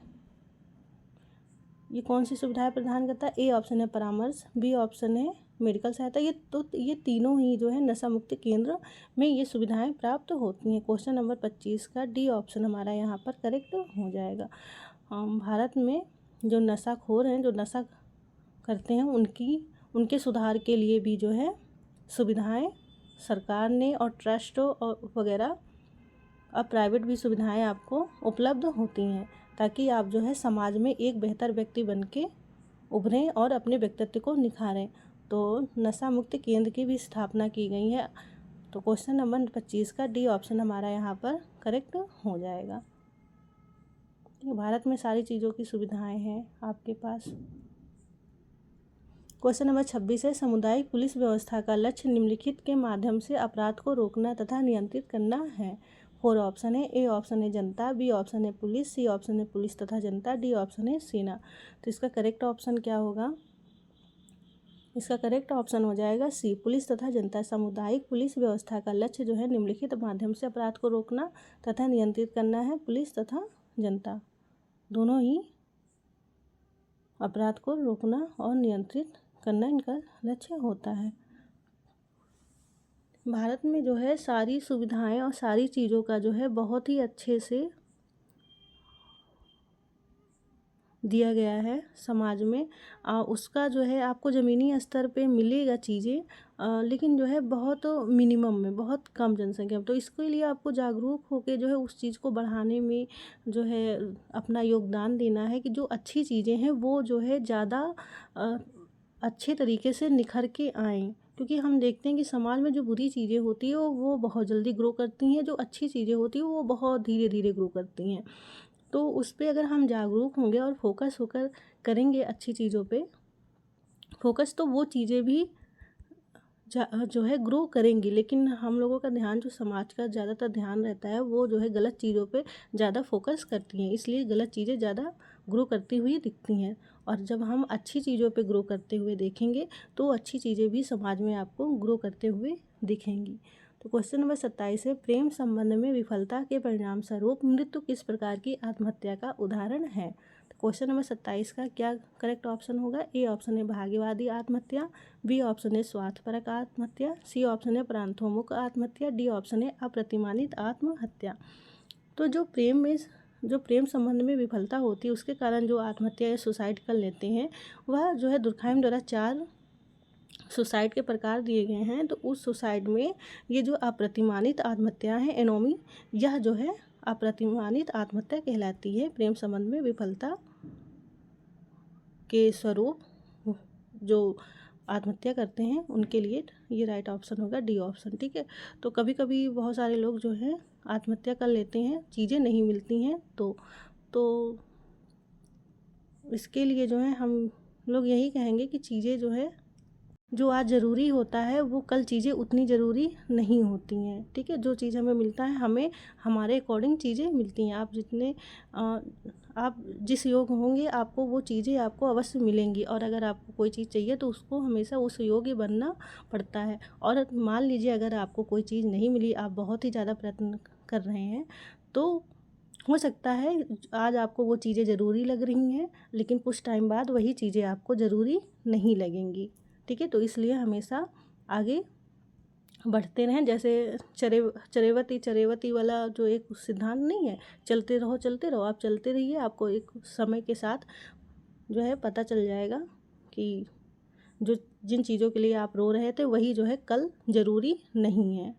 ये कौन सी सुविधाएं प्रदान करता है? ए ऑप्शन है परामर्श, बी ऑप्शन है मेडिकल सहायता। ये तीनों ही जो है नशा मुक्त केंद्र में ये सुविधाएं प्राप्त होती हैं। क्वेश्चन नंबर 25 का डी ऑप्शन हमारा यहाँ पर करेक्ट हो जाएगा। भारत में जो नशाखोर हैं, जो नशा करते हैं, उनके सुधार के लिए भी जो है सुविधाएं सरकार ने और ट्रस्ट और वगैरह और प्राइवेट भी सुविधाएं आपको उपलब्ध होती हैं ताकि आप जो है समाज में एक बेहतर व्यक्ति बन के उभरें और अपने व्यक्तित्व को निखारें। तो नशा मुक्त केंद्र की भी स्थापना की गई है। तो क्वेश्चन नंबर 25 का डी ऑप्शन हमारा यहाँ पर करेक्ट हो जाएगा। भारत में सारी चीज़ों की सुविधाएं हैं आपके पास। क्वेश्चन नंबर 26 है सामुदायिक पुलिस व्यवस्था का लक्ष्य निम्नलिखित के माध्यम से अपराध को रोकना तथा नियंत्रित करना है। 4 ऑप्शन है। ए ऑप्शन है जनता, बी ऑप्शन है पुलिस, सी ऑप्शन है पुलिस तथा जनता, डी ऑप्शन है सेना। तो इसका करेक्ट ऑप्शन क्या होगा? इसका करेक्ट ऑप्शन हो जाएगा सी, पुलिस तथा जनता। सामुदायिक पुलिस व्यवस्था का लक्ष्य जो है निम्नलिखित माध्यम से अपराध को रोकना तथा नियंत्रित करना है। पुलिस तथा जनता दोनों ही अपराध को रोकना और नियंत्रित करना इनका लक्ष्य होता है। भारत में जो है सारी सुविधाएं और सारी चीज़ों का जो है बहुत ही अच्छे से दिया गया है समाज में, उसका जो है आपको ज़मीनी स्तर पे मिलेगा चीज़ें, लेकिन जो है बहुत मिनिमम में, बहुत कम जनसंख्या में। तो इसके लिए आपको जागरूक होकर जो है उस चीज़ को बढ़ाने में जो है अपना योगदान देना है कि जो अच्छी चीज़ें हैं वो जो है ज़्यादा अच्छे तरीके से निखर के आएँ। क्योंकि हम देखते हैं कि समाज में जो बुरी चीज़ें होती हैं वो बहुत जल्दी ग्रो करती हैं, जो अच्छी चीज़ें होती हैं वो बहुत धीरे धीरे ग्रो करती हैं। तो उस पे अगर हम जागरूक होंगे और फोकस होकर करेंगे अच्छी चीज़ों पे फोकस, तो वो चीज़ें भी जो है ग्रो करेंगी। लेकिन हम लोगों का ध्यान, जो समाज का ज़्यादातर ध्यान रहता है, वो जो है गलत चीज़ों पे ज़्यादा फोकस करती हैं, इसलिए गलत चीज़ें ज़्यादा ग्रो करती हुई दिखती हैं। और जब हम अच्छी चीज़ों पे ग्रो करते हुए देखेंगे तो अच्छी चीज़ें भी समाज में आपको ग्रो करते हुए दिखेंगी। तो क्वेश्चन नंबर 27 है, प्रेम संबंध में विफलता के परिणाम स्वरूप मृत्यु किस प्रकार की आत्महत्या का उदाहरण है। तो क्वेश्चन नंबर 27 का क्या करेक्ट ऑप्शन होगा। ए ऑप्शन है भाग्यवादी आत्महत्या, बी ऑप्शन है स्वार्थपरक आत्महत्या, सी ऑप्शन है प्रांतोन्मुख आत्महत्या, डी ऑप्शन है अप्रतिमानित आत्महत्या। तो जो प्रेम संबंध में विफलता होती है उसके कारण जो आत्महत्या या सुसाइड कर लेते हैं, वह जो है दुर्कहाइम द्वारा 4 सुसाइड के प्रकार दिए गए हैं। तो उस सुसाइड में ये जो अप्रतिमानित आत्महत्या है, एनोमी, यह जो है अप्रतिमानित आत्महत्या कहलाती है। प्रेम संबंध में विफलता के स्वरूप जो आत्महत्या करते हैं उनके लिए ये राइट ऑप्शन होगा, डी ऑप्शन। ठीक है, तो कभी कभी बहुत सारे लोग जो है आत्महत्या कर लेते हैं, चीज़ें नहीं मिलती हैं, तो इसके लिए जो है हम लोग यही कहेंगे कि चीज़ें जो है, जो आज ज़रूरी होता है वो कल चीज़ें उतनी ज़रूरी नहीं होती हैं। ठीक है, जो चीज़ हमें मिलता है, हमें हमारे अकॉर्डिंग चीज़ें मिलती हैं। आप जिस योग्य होंगे आपको वो चीज़ें आपको अवश्य मिलेंगी। और अगर आपको कोई चीज़ चाहिए तो उसको हमेशा उस योग्य बनना पड़ता है। और मान लीजिए अगर आपको कोई चीज़ नहीं मिली, आप बहुत ही ज़्यादा प्रयत्न कर रहे हैं, तो हो सकता है आज आपको वो चीज़ें ज़रूरी लग रही हैं, लेकिन कुछ टाइम बाद वही चीज़ें आपको ज़रूरी नहीं लगेंगी। ठीक है, तो इसलिए हमेशा आगे बढ़ते रहें। जैसे चरेवती वाला जो एक सिद्धांत नहीं है, चलते रहो, आप चलते रहिए, आपको एक समय के साथ जो है पता चल जाएगा कि जो जिन चीज़ों के लिए आप रो रहे थे वही जो है कल ज़रूरी नहीं है।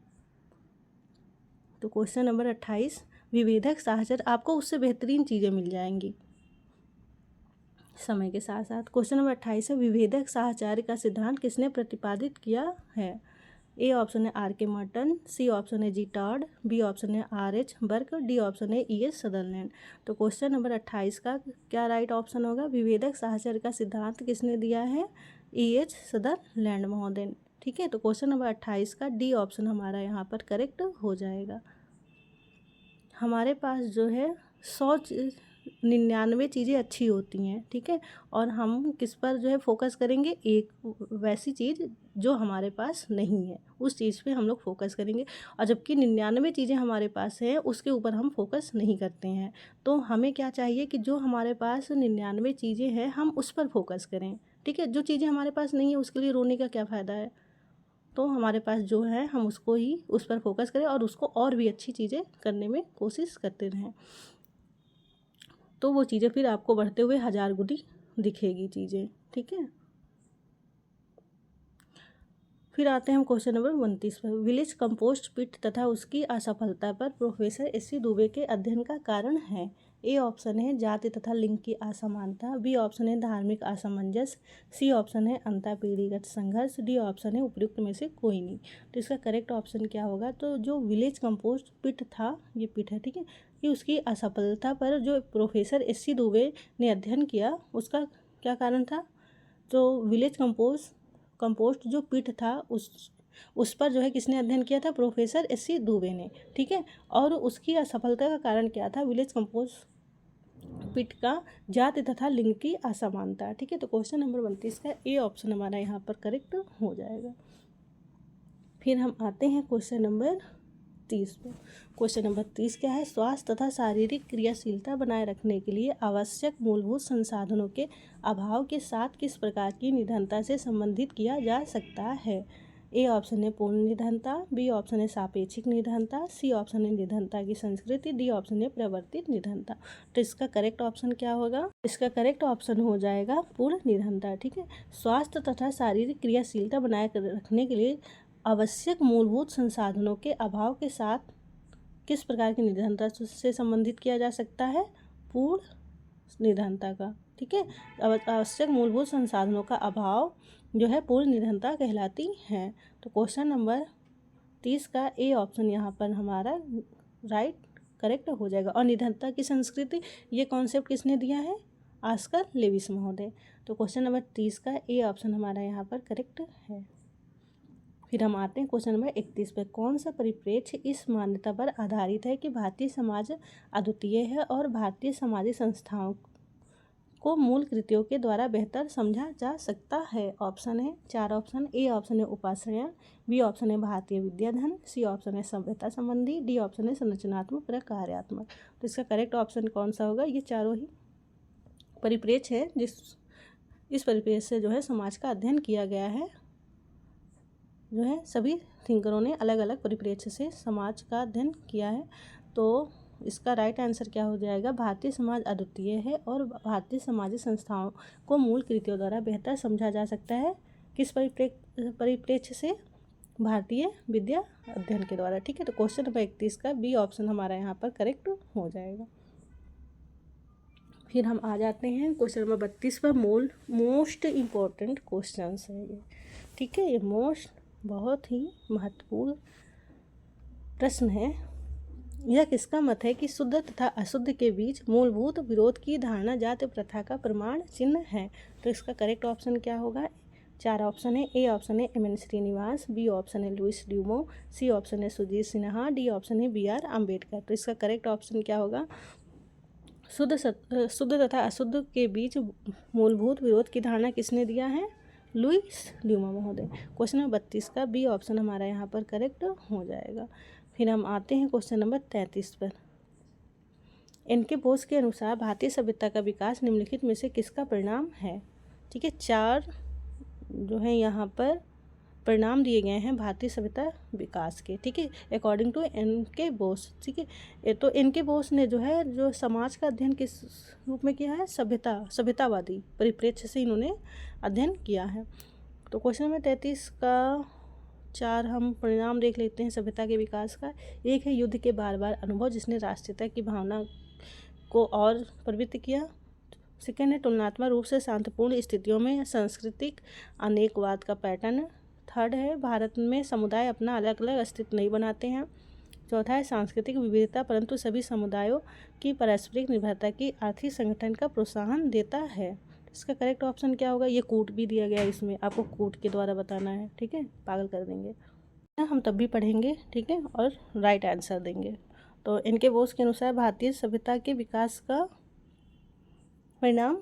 तो क्वेश्चन नंबर 28, विभेदक साहचर्य, आपको उससे बेहतरीन चीज़ें मिल जाएंगी समय के साथ साथ। क्वेश्चन नंबर 28 है, विभेदक साहचर्य का सिद्धांत किसने प्रतिपादित किया है। ए ऑप्शन है R K Merton, C option है जी टॉड, बी ऑप्शन है R H Burke, D option है ई एस सदरलैंड। तो क्वेश्चन नंबर 28 का क्या राइट ऑप्शन होगा। विभेदक साहचर्य का सिद्धांत किसने दिया है, ई एच सदरलैंड महोदय। ठीक है, तो क्वेश्चन नंबर 28 का डी ऑप्शन हमारा यहाँ पर करेक्ट हो जाएगा। हमारे पास जो है 199 चीज़ें अच्छी होती हैं। ठीक है, और हम किस पर जो है फोकस करेंगे, एक वैसी चीज़ जो हमारे पास नहीं है उस चीज़ पे हम लोग फोकस करेंगे। और जबकि 99 चीज़ें हमारे पास हैं उसके ऊपर हम फोकस नहीं करते हैं। तो हमें क्या चाहिए कि जो हमारे पास 99 चीज़ें हैं हम उस पर फोकस करें। ठीक है, जो चीज़ें हमारे पास नहीं है उसके लिए रोने का क्या फ़ायदा है। तो हमारे पास जो है हम उसको ही उस पर फोकस करें और उसको और भी अच्छी चीज़ें करने में कोशिश करते रहें, तो वो चीज़ें फिर आपको बढ़ते हुए 1000 गुनी दिखेगी चीज़ें। ठीक है, फिर आते हैं हम क्वेश्चन नंबर 29 पर। विलेज कंपोस्ट पिट तथा उसकी असफलता पर प्रोफेसर एस सी दुबे के अध्ययन का कारण है। ए ऑप्शन है जाति तथा लिंग की असमानता, बी ऑप्शन है धार्मिक असमंजस, सी ऑप्शन है अंतःपीढ़ीगत संघर्ष, डी ऑप्शन है उपयुक्त में से कोई नहीं। तो इसका करेक्ट ऑप्शन क्या होगा। तो जो विलेज कंपोस्ट पिट था, ये पिट है, ठीक है, ये उसकी असफलता पर जो प्रोफेसर एस सी दुबे ने अध्ययन किया उसका क्या कारण था। जो विलेज कंपोस्ट जो पिट था उस पर जो है किसने अध्ययन किया था, प्रोफेसर एस सी दुबे ने। ठीक है, और उसकी असफलता का कारण क्या था, विलेज कंपोस्ट पिट का जाति तथा लिंग की असमानता। ठीक है, तो क्वेश्चन नंबर 29 का ए ऑप्शन हमारा यहाँ पर करेक्ट हो जाएगा। फिर हम आते हैं क्वेश्चन नंबर 30 पर। क्वेश्चन नंबर 30 क्या है, स्वास्थ्य तथा शारीरिक क्रियाशीलता बनाए रखने के लिए आवश्यक मूलभूत संसाधनों के अभाव के साथ किस प्रकार की निधनता से संबंधित किया जा सकता है। ए ऑप्शन है पूर्ण निर्धनता, बी ऑप्शन है सापेक्षिक निर्धनता, सी ऑप्शन है निर्धनता की संस्कृति, डी ऑप्शन है प्रवर्तित निर्धनता। तो इसका करेक्ट ऑप्शन क्या होगा? इसका करेक्ट ऑप्शन हो जाएगा पूर्ण निर्धनता। ठीक है, स्वास्थ्य तथा शारीरिक क्रियाशीलता बनाए रखने के लिए आवश्यक मूलभूत संसाधनों के अभाव के साथ किस प्रकार की निर्धनता से संबंधित किया जा सकता है? पूर्ण निर्धनता का। ठीक है, आवश्यक मूलभूत संसाधनों का अभाव जो है पूर्ण निर्धनता कहलाती है। तो क्वेश्चन नंबर 30 का ए ऑप्शन यहाँ पर हमारा राइट करेक्ट हो जाएगा। और निर्धनता की संस्कृति ये कॉन्सेप्ट किसने दिया है? ऑस्कर लेविस महोदय। तो क्वेश्चन नंबर 30 का ए ऑप्शन हमारा यहाँ पर करेक्ट है। फिर हम आते हैं क्वेश्चन नंबर 31 पर। कौन सा परिप्रेक्ष्य इस मान्यता पर आधारित है कि भारतीय समाज अद्वितीय है और भारतीय समाजी संस्थाओं को मूल कृतियों के द्वारा बेहतर समझा जा सकता है? ऑप्शन है 4 ऑप्शन। ए ऑप्शन है उपाश्रयण, बी ऑप्शन है भारतीय विद्याधन, सी ऑप्शन है सभ्यता संबंधी, डी ऑप्शन है संरचनात्मक प्रकार्यात्मक। तो इसका करेक्ट ऑप्शन कौन सा होगा? ये चारों ही परिप्रेक्ष्य है इस परिप्रेक्ष्य से जो है समाज का अध्ययन किया गया है। जो है सभी थिंकरों ने अलग अलग परिप्रेक्ष्य से समाज का अध्ययन किया है। तो इसका राइट आंसर क्या हो जाएगा? भारतीय समाज अद्वितीय है और भारतीय समाजी संस्थाओं को मूल कृतियों द्वारा बेहतर समझा जा सकता है। किस परिप्रेक्ष्य से? भारतीय विद्या अध्ययन के द्वारा। ठीक है, तो क्वेश्चन नंबर 31 का बी ऑप्शन हमारा यहाँ पर करेक्ट हो जाएगा। फिर हम आ जाते हैं क्वेश्चन नंबर 32 पर। मोस्ट इम्पोर्टेंट क्वेश्चन है ये। ठीक है, ये बहुत ही महत्वपूर्ण प्रश्न है। यह किसका मत है कि शुद्ध तथा अशुद्ध के बीच मूलभूत विरोध की धारणा जाति प्रथा का प्रमाण चिन्ह है? तो इसका करेक्ट ऑप्शन क्या होगा? 4 ऑप्शन है। ए ऑप्शन है एम.एन. श्रीनिवास, बी ऑप्शन है लुइस ड्यूमो, सी ऑप्शन है सुजीत सिन्हा, डी ऑप्शन है B.R. अम्बेडकर। तो इसका करेक्ट ऑप्शन क्या होगा? शुद्ध तथा अशुद्ध के बीच मूलभूत विरोध की धारणा किसने दिया है? लुइस ड्यूमो महोदय। क्वेश्चन नंबर 32 का बी ऑप्शन हमारा यहाँ पर करेक्ट हो जाएगा। फिर हम आते हैं क्वेश्चन नंबर 33 पर। इनके बोस के अनुसार भारतीय सभ्यता का विकास निम्नलिखित में से किसका परिणाम है? ठीक है, 4 जो है यहाँ पर परिणाम दिए गए हैं भारतीय सभ्यता विकास के। ठीक है, अकॉर्डिंग टू इनके बोस। ठीक है, तो इनके बोस ने जो समाज का अध्ययन किस रूप में किया है? सभ्यतावादी परिप्रेक्ष्य से इन्होंने अध्ययन किया है। तो क्वेश्चन नंबर 33 का 4 हम परिणाम देख लेते हैं सभ्यता के विकास का। एक है युद्ध के बार बार अनुभव जिसने राष्ट्रीयता की भावना को और प्रवृत्त किया। सेकेंड है तुलनात्मक रूप से शांतिपूर्ण स्थितियों में सांस्कृतिक अनेकवाद का पैटर्न। थर्ड है भारत में समुदाय अपना अलग अलग अस्तित्व नहीं बनाते हैं। चौथा है सांस्कृतिक विविधता परंतु सभी समुदायों की पारस्परिक निर्भरता की आर्थिक संगठन का प्रोत्साहन देता है। इसका करेक्ट ऑप्शन क्या होगा? ये कूट भी दिया गया है, इसमें आपको कूट के द्वारा बताना है। ठीक है, पागल कर देंगे हम तब भी पढ़ेंगे। ठीक है, और राइट आंसर देंगे। तो इनके बोस के अनुसार भारतीय सभ्यता के विकास का परिणाम,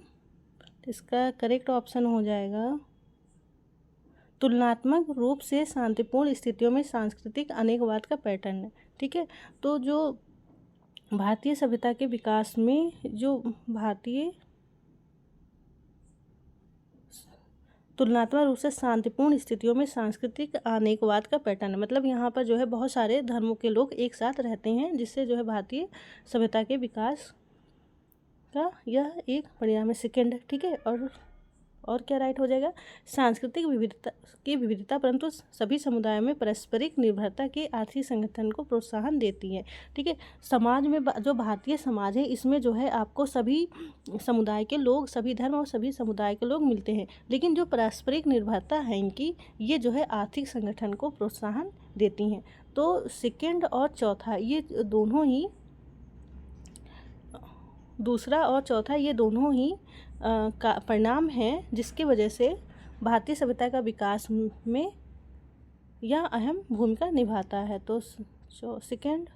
इसका करेक्ट ऑप्शन हो जाएगा तुलनात्मक रूप से शांतिपूर्ण स्थितियों में सांस्कृतिक अनेकवाद का पैटर्न। ठीक है, तो जो भारतीय सभ्यता के विकास में जो भारतीय तुलनात्मक रूप से शांतिपूर्ण स्थितियों में सांस्कृतिक अनेकवाद का पैटर्न, मतलब यहाँ पर जो है बहुत सारे धर्मों के लोग एक साथ रहते हैं, जिससे जो है भारतीय सभ्यता के विकास का यह एक परिणाम है। सेकेंड, ठीक है, और क्या राइट हो जाएगा? सांस्कृतिक विविधता परंतु सभी समुदायों में पारस्परिक निर्भरता के आर्थिक संगठन को प्रोत्साहन देती है। ठीक है, समाज में जो भारतीय समाज है इसमें जो है आपको सभी समुदाय के लोग, सभी धर्म और सभी समुदाय के लोग मिलते हैं, लेकिन जो पारस्परिक निर्भरता है इनकी, ये जो है आर्थिक संगठन को प्रोत्साहन देती हैं। तो सेकेंड और चौथा ये दोनों ही, दूसरा और चौथा ये दोनों ही का परिणाम है जिसकी वजह से भारतीय सभ्यता का विकास में यह अहम भूमिका निभाता है। तो सेकेंड,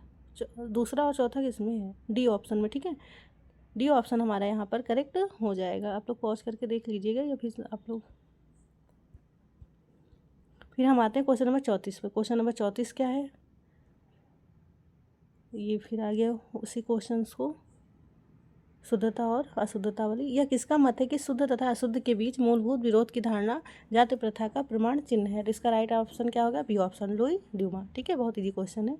दूसरा और चौथा किसमें है? डी ऑप्शन में। ठीक है, डी ऑप्शन हमारा यहाँ पर करेक्ट हो जाएगा। आप लोग पॉज करके देख लीजिएगा या फिर आप लोग। फिर हम आते हैं क्वेश्चन नंबर 34 पर। क्वेश्चन नंबर 34 क्या है? ये फिर आ गया उसी क्वेश्चन को। शुद्धता और अशुद्धता वाली। यह किसका मत है कि शुद्ध तथा अशुद्ध के बीच मूलभूत विरोध की धारणा जाति प्रथा का प्रमाण चिन्ह है? तो इसका राइट ऑप्शन क्या होगा? B option, Louis Dumas. ठीक है, बहुत इजी क्वेश्चन है,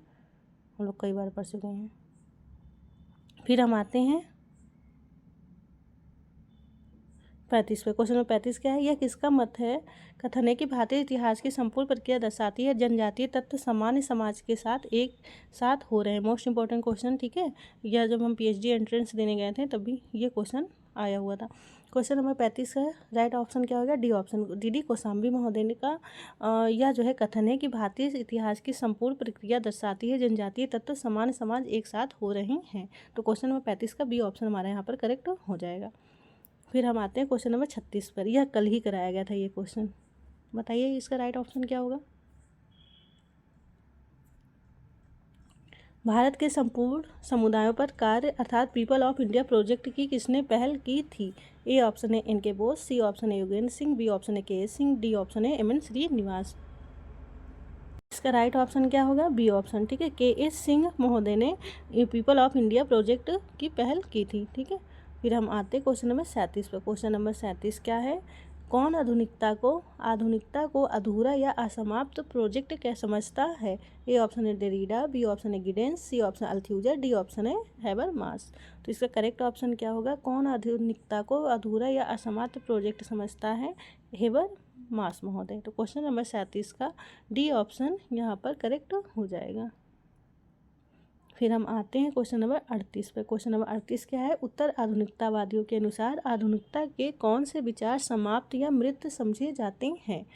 हम लोग कई बार पढ़ चुके हैं। फिर हम आते हैं 35 पे। क्वेश्चन नंबर 35 क्या है? यह किसका मत है? कथन है कि भारतीय इतिहास की संपूर्ण प्रक्रिया दर्शाती है जनजातीय तत्व सामान्य समाज के साथ एक साथ हो रहे हैं। मोस्ट इंपॉर्टेंट क्वेश्चन, ठीक है। यह जब हम पीएचडी एंट्रेंस देने गए थे तभी ये क्वेश्चन आया हुआ था। क्वेश्चन नंबर 35 है, राइट ऑप्शन क्या होगा? डी ऑप्शन, डी कौशाम्बी महोदय का यह जो है कथन है कि भारतीय इतिहास की संपूर्ण प्रक्रिया दर्शाती है जनजातीय तत्व सामान्य समाज एक साथ हो रहे हैं। तो क्वेश्चन नंबर 35 का बी ऑप्शन हमारा यहाँ पर करेक्ट हो जाएगा। फिर हम आते हैं क्वेश्चन नंबर 36 पर। यह कल ही कराया गया था ये क्वेश्चन, बताइए इसका राइट ऑप्शन क्या होगा? भारत के संपूर्ण समुदायों पर कार्य अर्थात पीपल ऑफ इंडिया प्रोजेक्ट की किसने पहल की थी? ए ऑप्शन है एन.के. बोस, सी ऑप्शन है योगेंद्र सिंह, बी ऑप्शन है के.एस. सिंह, डी ऑप्शन है एम.एन. श्रीनिवास। इसका राइट ऑप्शन क्या होगा? बी ऑप्शन, ठीक है। के.एस. सिंह महोदय ने पीपल ऑफ इंडिया प्रोजेक्ट की पहल की थी, ठीक है। फिर हम आते हैं क्वेश्चन नंबर 37 पर। क्वेश्चन नंबर 37 क्या है? कौन आधुनिकता को अधूरा या असमाप्त प्रोजेक्ट क्या समझता है? ए ऑप्शन है डेरिडा, बी ऑप्शन है Giddens, C option Althusser, D option है हैबरमास। तो इसका करेक्ट ऑप्शन क्या होगा? कौन आधुनिकता को अधूरा या असमाप्त प्रोजेक्ट समझता है? हैबरमास महोदय। तो क्वेश्चन नंबर 37 का डी ऑप्शन यहाँ पर करेक्ट हो जाएगा। फिर हम आते हैं क्वेश्चन नंबर 38 पे। क्वेश्चन नंबर 38 क्या है? उत्तर आधुनिकतावादियों के अनुसार आधुनिकता के कौन से विचार समाप्त या मृत समझे जाते हैं?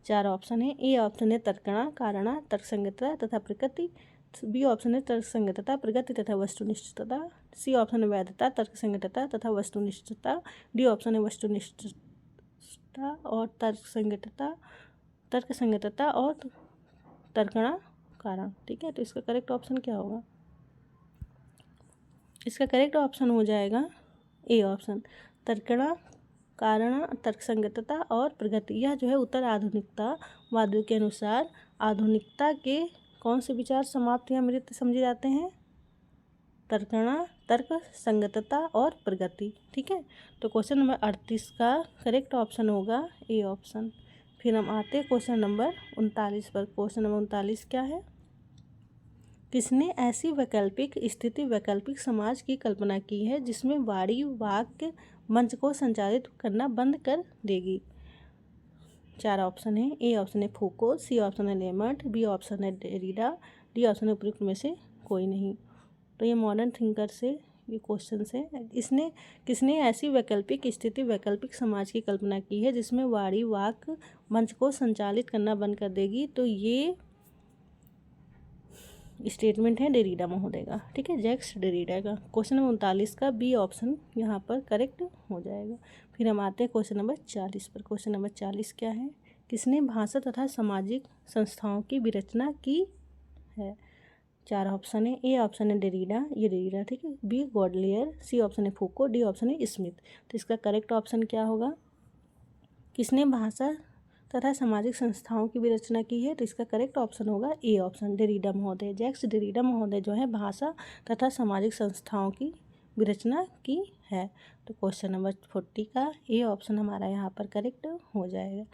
4 ऑप्शन है। ए ऑप्शन है तर्कणा, कारणा, तर्कसंगतता तथा प्रकृति, बी ऑप्शन है तर्कसंगतता, प्रगति तथा वस्तुनिष्ठता, सी ऑप्शन है वैधता, तर्कसंगतता तथा वस्तुनिष्ठता, डी ऑप्शन है वस्तुनिष्ठता और तर्कसंगतता और तर्कणा कारण, ठीक है। तो इसका करेक्ट ऑप्शन क्या होगा? इसका करेक्ट ऑप्शन हो जाएगा ए ऑप्शन, तर्कणा, कारण, तर्कसंगतता और प्रगति। यह जो है उत्तर आधुनिकतावादियों के अनुसार आधुनिकता के कौन से विचार समाप्त या मृत समझे जाते हैं? तर्कणा, तर्क संगतता और प्रगति, ठीक है। तो क्वेश्चन नंबर 38 का करेक्ट ऑप्शन होगा ए ऑप्शन। फिर हम आते हैं क्वेश्चन नंबर 39 पर। क्वेश्चन नंबर 39 क्या है? किसने ऐसी वैकल्पिक स्थिति वैकल्पिक समाज की कल्पना की है जिसमें वाणी वाक्य मंच को संचालित करना बंद कर देगी? 4 ऑप्शन है। ए ऑप्शन है फूको, सी ऑप्शन है लेमर्ट, बी ऑप्शन है डेरिडा, डी ऑप्शन है उपयुक्त में से कोई नहीं। तो ये मॉडर्न थिंकर से ये क्वेश्चन है। किसने ऐसी वैकल्पिक स्थिति वैकल्पिक समाज की कल्पना की है जिसमें वाणी वाक्य मंच को संचालित करना बंद कर देगी? तो ये स्टेटमेंट है डेरिडा महोदय का, ठीक है, जैक्स डेरिडा का। क्वेश्चन नंबर 39 का बी ऑप्शन यहाँ पर करेक्ट हो जाएगा। फिर हम आते हैं क्वेश्चन नंबर 40 पर। क्वेश्चन नंबर 40 क्या है? किसने भाषा तथा सामाजिक संस्थाओं की विरचना की है? 4 ऑप्शन है। ए ऑप्शन है डेरिडा, ये डेरिडा, ठीक है, बी गॉडलियर, सी ऑप्शन है फूको, डी ऑप्शन है स्मिथ। तो इसका करेक्ट ऑप्शन क्या होगा? किसने भाषा तथा सामाजिक संस्थाओं की भी रचना की है? तो इसका करेक्ट ऑप्शन होगा ए ऑप्शन, डेरिडा महोदय। जैक्स डेरिडा महोदय जो है भाषा तथा सामाजिक संस्थाओं की विरचना की है। तो क्वेश्चन नंबर 40 का ए ऑप्शन हमारा यहाँ पर करेक्ट हो जाएगा।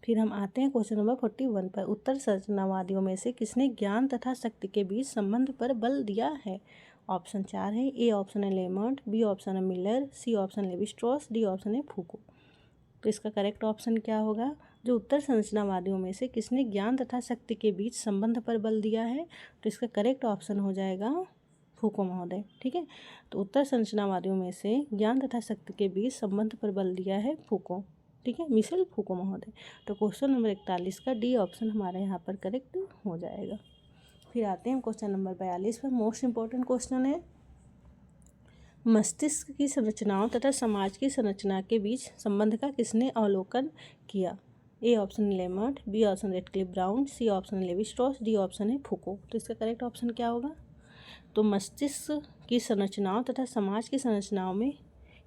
फिर हम आते हैं क्वेश्चन नंबर 41 पर। उत्तर संरचनावादियों में से किसने ज्ञान तथा शक्ति के बीच संबंध पर बल दिया है? ऑप्शन 4 है। ए ऑप्शन है लेमर्ट, बी ऑप्शन है Miller, C option Levi Strauss, D option है फूको। तो इसका करेक्ट ऑप्शन क्या होगा? जो उत्तर संरचनावादियों में से किसने ज्ञान तथा शक्ति के बीच संबंध पर बल दिया है? तो इसका करेक्ट ऑप्शन हो जाएगा फूको महोदय, ठीक है। तो उत्तर संरचनावादियों में से ज्ञान तथा शक्ति के बीच संबंध पर बल दिया है फूको, ठीक है, मिशेल फूको महोदय। तो क्वेश्चन नंबर 41 का डी ऑप्शन हमारे यहाँ पर करेक्ट हो जाएगा। फिर आते हैं क्वेश्चन नंबर 42 पर। मोस्ट इंपॉर्टेंट क्वेश्चन है, मस्तिष्क की संरचनाओं तथा समाज की संरचना के बीच संबंध का किसने अवलोकन किया? A option Lemert, B option Radcliffe Brown, C option Levi Strauss, D option है फूको। तो इसका करेक्ट ऑप्शन क्या होगा? तो मस्तिष्क की संरचनाओं तथा समाज की संरचनाओं में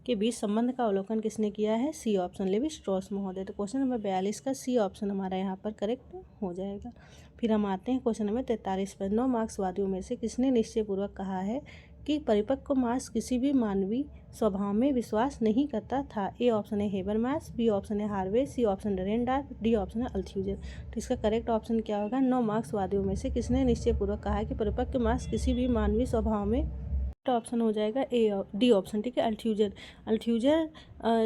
के बीच संबंध का अवलोकन किसने किया है? सी ऑप्शन लेवी स्ट्रॉस महोदय। तो क्वेश्चन नंबर 42 का सी ऑप्शन हमारा यहाँ पर करेक्ट हो जाएगा। फिर हम आते हैं क्वेश्चन नंबर 43 पर। 9 मार्क्सवादियों में से किसने निश्चयपूर्वक कहा है कि परिपक्व मार्क्स किसी भी मानवीय स्वभाव में विश्वास नहीं करता था। ए ऑप्शन है हेबरमास, बी ऑप्शन है Harvey, C option Dahrendorf, D option है अल्थ्यूजर। तो इसका करेक्ट ऑप्शन क्या होगा? 9 मार्क्सवादियों में से किसने निश्चयपूर्वक कहा कि परिपक्व मार्क्स किसी भी मानवीय स्वभाव में? ऑप्शन हो जाएगा डी ऑप्शन, ठीक है, अल्थ्यूजर। अल्थ्यूजर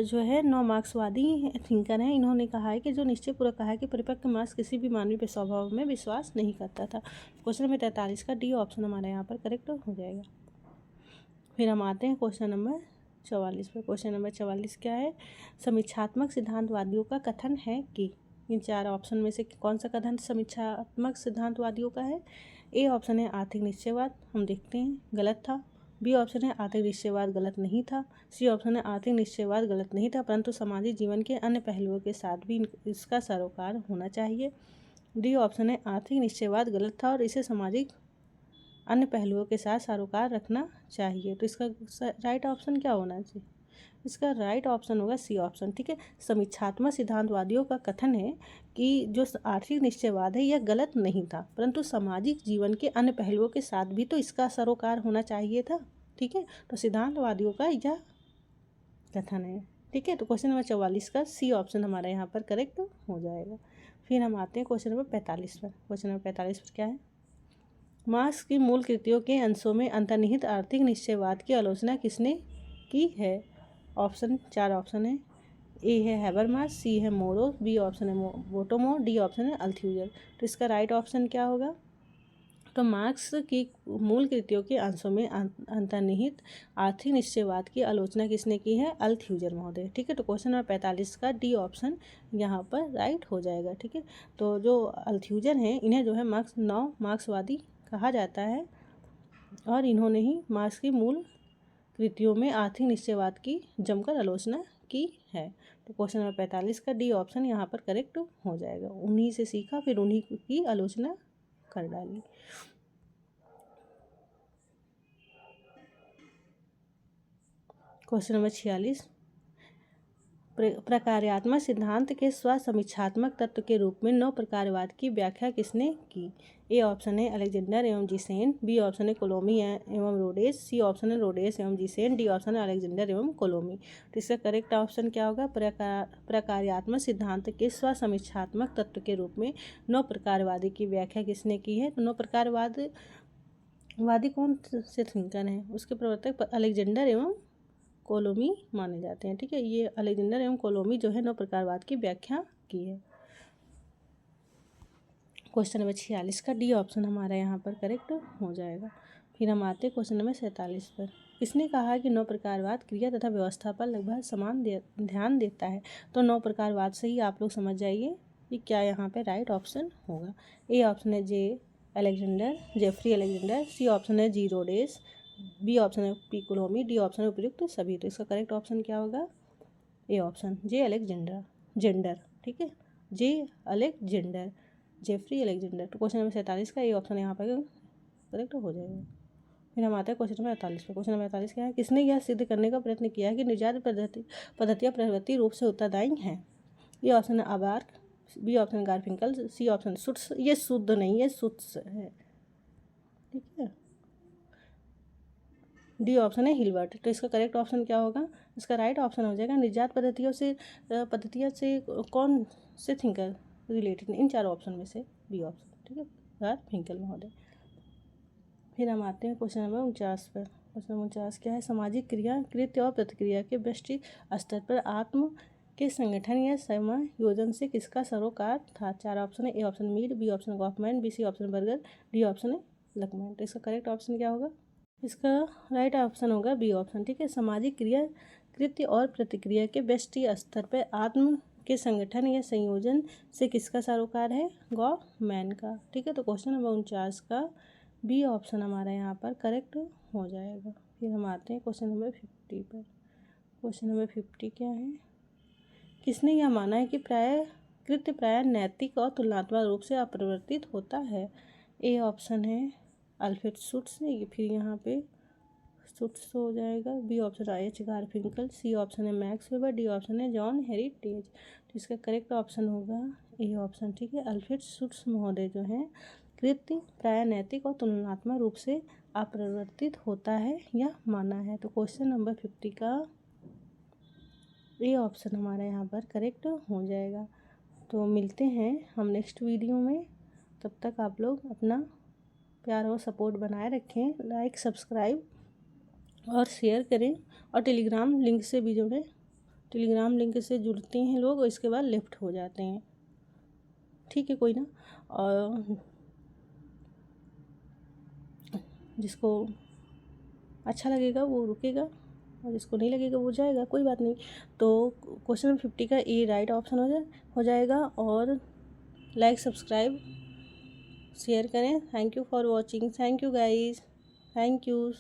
जो है 9 मार्क्सवादी थिंकर हैं। इन्होंने कहा है कि जो निश्चयपूर्वक कहा है कि परिपक्व मार्क्स किसी भी मानवीय स्वभाव में विश्वास नहीं करता था। क्वेश्चन नंबर 43 का डी ऑप्शन हमारे यहाँ पर करेक्ट हो जाएगा। फिर हम आते हैं क्वेश्चन नंबर 44 पर। क्वेश्चन नंबर 44 क्या है? समीक्षात्मक सिद्धांतवादियों का कथन है कि, इन 4 ऑप्शन में से कौन सा कथन समीक्षात्मक सिद्धांतवादियों का है? ए ऑप्शन है आर्थिक निश्चयवाद, हम देखते हैं गलत था। बी ऑप्शन है आर्थिक निश्चयवाद, गलत नहीं था। सी ऑप्शन है आर्थिक निश्चयवाद गलत नहीं था परंतु सामाजिक जीवन के अन्य पहलुओं के साथ भी इसका सरोकार होना चाहिए। डी ऑप्शन है आर्थिक निश्चयवाद गलत था और इसे सामाजिक अन्य पहलुओं के साथ सरोकार रखना चाहिए। तो इसका राइट ऑप्शन क्या होना चाहिए? इसका राइट ऑप्शन होगा सी ऑप्शन, ठीक है। समीक्षात्मक सिद्धांतवादियों का कथन है कि जो आर्थिक निश्चयवाद है यह गलत नहीं था परंतु सामाजिक जीवन के अन्य पहलुओं के साथ भी तो इसका सरोकार होना चाहिए था, ठीक है। तो सिद्धांतवादियों का यह कथन है, ठीक है। तो क्वेश्चन नंबर 44 का सी ऑप्शन हमारा यहाँ पर करेक्ट हो जाएगा। फिर हम आते हैं क्वेश्चन नंबर 45 पर। क्वेश्चन नंबर 45 पर क्या है? मार्क्स की मूल कृतियों के अंशों में अंतर्निहित आर्थिक निश्चयवाद की आलोचना किसने की है? ऑप्शन 4 ऑप्शन है। ए है हैबरमास, सी है मोरो, बी ऑप्शन है बोटोमो, डी ऑप्शन है अल्थ्यूजर। तो इसका राइट ऑप्शन क्या होगा? तो मार्क्स की मूल कृतियों के अंशों में अंतर्निहित आर्थिक निश्चयवाद की आलोचना किसने की है? अल्थ्यूजर महोदय, ठीक है। तो क्वेश्चन नंबर 45 का डी ऑप्शन यहाँ पर राइट हो जाएगा, ठीक है। तो जो अल्थ्यूजर हैं इन्हें जो है मार्क्सवादी कहा जाता है और इन्होंने ही मार्क्स की मूल कृतियों में आर्थिक निश्चयवाद की जमकर आलोचना की है। तो क्वेश्चन नंबर 45 का डी ऑप्शन यहाँ पर करेक्ट हो जाएगा। उन्हीं से सीखा फिर उन्हीं की आलोचना कर डाली। क्वेश्चन नंबर 46, प्रकार्यात्मक सिद्धांत के स्वसमीक्षात्मक तत्व के रूप में 9 प्रकारवाद की व्याख्या किसने की? ए ऑप्शन है अलेक्जेंडर एवं जीसेन, बी ऑप्शन है कोलोमी एवं रोडेस, सी ऑप्शन है रोडेस एवं जीसेन, डी ऑप्शन है अलेक्जेंडर एवं कोलोमी। तो इसका करेक्ट ऑप्शन क्या होगा? प्रकार्यात्मक सिद्धांत के स्वसमीक्षात्मक तत्व के रूप में 9 प्रकारवादी की व्याख्या किसने की है? तो 9 प्रकारवादी कौन से थिंकर हैं? उसके प्रवर्तक अलेक्जेंडर एवं कोलोमी माने जाते हैं, ठीक है। ये अलेक्जेंडर एवं कोलोमी जो है 9 प्रकारवाद की व्याख्या की है। क्वेश्चन नंबर 46 का डी ऑप्शन हमारा यहाँ पर करेक्ट हो जाएगा। फिर हम आते हैं क्वेश्चन नंबर 47 पर। किसने कहा कि 9 प्रकारवाद क्रिया तथा व्यवस्था पर लगभग समान ध्यान देता है? तो 9 प्रकारवाद से ही आप लोग समझ जाइए कि क्या यहाँ पे राइट ऑप्शन होगा। ए ऑप्शन है जेफरी अलेक्जेंडर, सी ऑप्शन है जी रोडेस, बी ऑप्शन है पी कोलोमी, डी ऑप्शन है उपयुक्त सभी। तो इसका करेक्ट ऑप्शन क्या होगा? ए ऑप्शन जेंडर, ठीक है, जेफरी अलेक्जेंडर। तो क्वेश्चन नंबर 47 का ए ऑप्शन यहाँ पर करेक्ट हो जाएगा। फिर हम आते हैं क्वेश्चन नंबर 48 पर। क्वेश्चन नंबर 48 क्या है? किसने यह सिद्ध करने का प्रयत्न किया कि निर्जात पद्धतियाँ प्रवृत्ति रूप से उत्तरदायी हैं? ए ऑप्शन है अबार्क, B option Garfinkel, C option Schutz, ये शुद्ध नहीं है सुट्स है, ठीक है। डी ऑप्शन है हिलबर्ट। तो इसका करेक्ट ऑप्शन क्या होगा? इसका राइट ऑप्शन हो जाएगा निर्जात पद्धतियों से कौन से थिंकर रिलेटेड? इन 4 ऑप्शन में से बी ऑप्शन, ठीक है, गारफिंकल महोदय। फिर हम आते हैं क्वेश्चन नंबर 49 पर। क्वेश्चन नंबर 49 क्या है? सामाजिक क्रिया, कृत्य और प्रतिक्रिया के व्यष्टि स्तर पर आत्म के संगठन या समायोजन से किसका सरोकार था? 4 ऑप्शन है। A option Mead, B option Goffman, B C option Berger, D option है लकमैन। तो इसका करेक्ट ऑप्शन क्या होगा? इसका राइट ऑप्शन होगा बी ऑप्शन, ठीक है। सामाजिक क्रिया, कृत्य और प्रतिक्रिया के व्यष्टि स्तर पर आत्म के संगठन या संयोजन से किसका सरोकार है? गॉफमैन का, ठीक है। तो क्वेश्चन नंबर 49 का बी ऑप्शन हमारा यहाँ पर करेक्ट हो जाएगा। फिर हम आते हैं क्वेश्चन नंबर 50 पर। क्वेश्चन नंबर 50 क्या है? किसने यह माना है कि कृत्य प्राय नैतिक और तुलनात्मक रूप से अपरिवर्तित होता है? ए ऑप्शन है अल्फ्रेड सुट्स, फिर यहाँ पे सुट्स हो जाएगा, बी ऑप्शन है एच गारफिंकल, सी ऑप्शन है मैक्स वेबर, डी ऑप्शन है जॉन हेरिटेज। तो इसका करेक्ट ऑप्शन होगा ए ऑप्शन, ठीक है। अल्फ्रेड सुट्स महोदय जो हैं कृत्य प्राय नैतिक और तुलनात्मक रूप से अपरिवर्तित होता है या माना है। तो क्वेश्चन नंबर 50 का ए ऑप्शन हमारा यहाँ पर करेक्ट हो जाएगा। तो मिलते हैं हम नेक्स्ट वीडियो में, तब तक आप लोग अपना प्यार और सपोर्ट बनाए रखें, लाइक सब्सक्राइब और शेयर करें, और टेलीग्राम लिंक से भी जुड़ें। टेलीग्राम लिंक से जुड़ते हैं लोग और इसके बाद लेफ्ट हो जाते हैं, ठीक है कोई ना। और जिसको अच्छा लगेगा वो रुकेगा और जिसको नहीं लगेगा वो जाएगा, कोई बात नहीं। तो क्वेश्चन नंबर 50 का ए राइट ऑप्शन हो जाएगा। और लाइक सब्सक्राइब शेयर करें। Thank you for watching, thank you guys, thank you.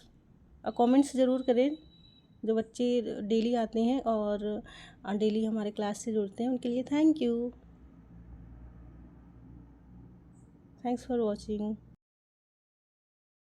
Comments ज़रूर करें, जो बच्चे डेली आते हैं और डेली हमारे क्लास से जुड़ते हैं उनके लिए thank you, thanks for watching.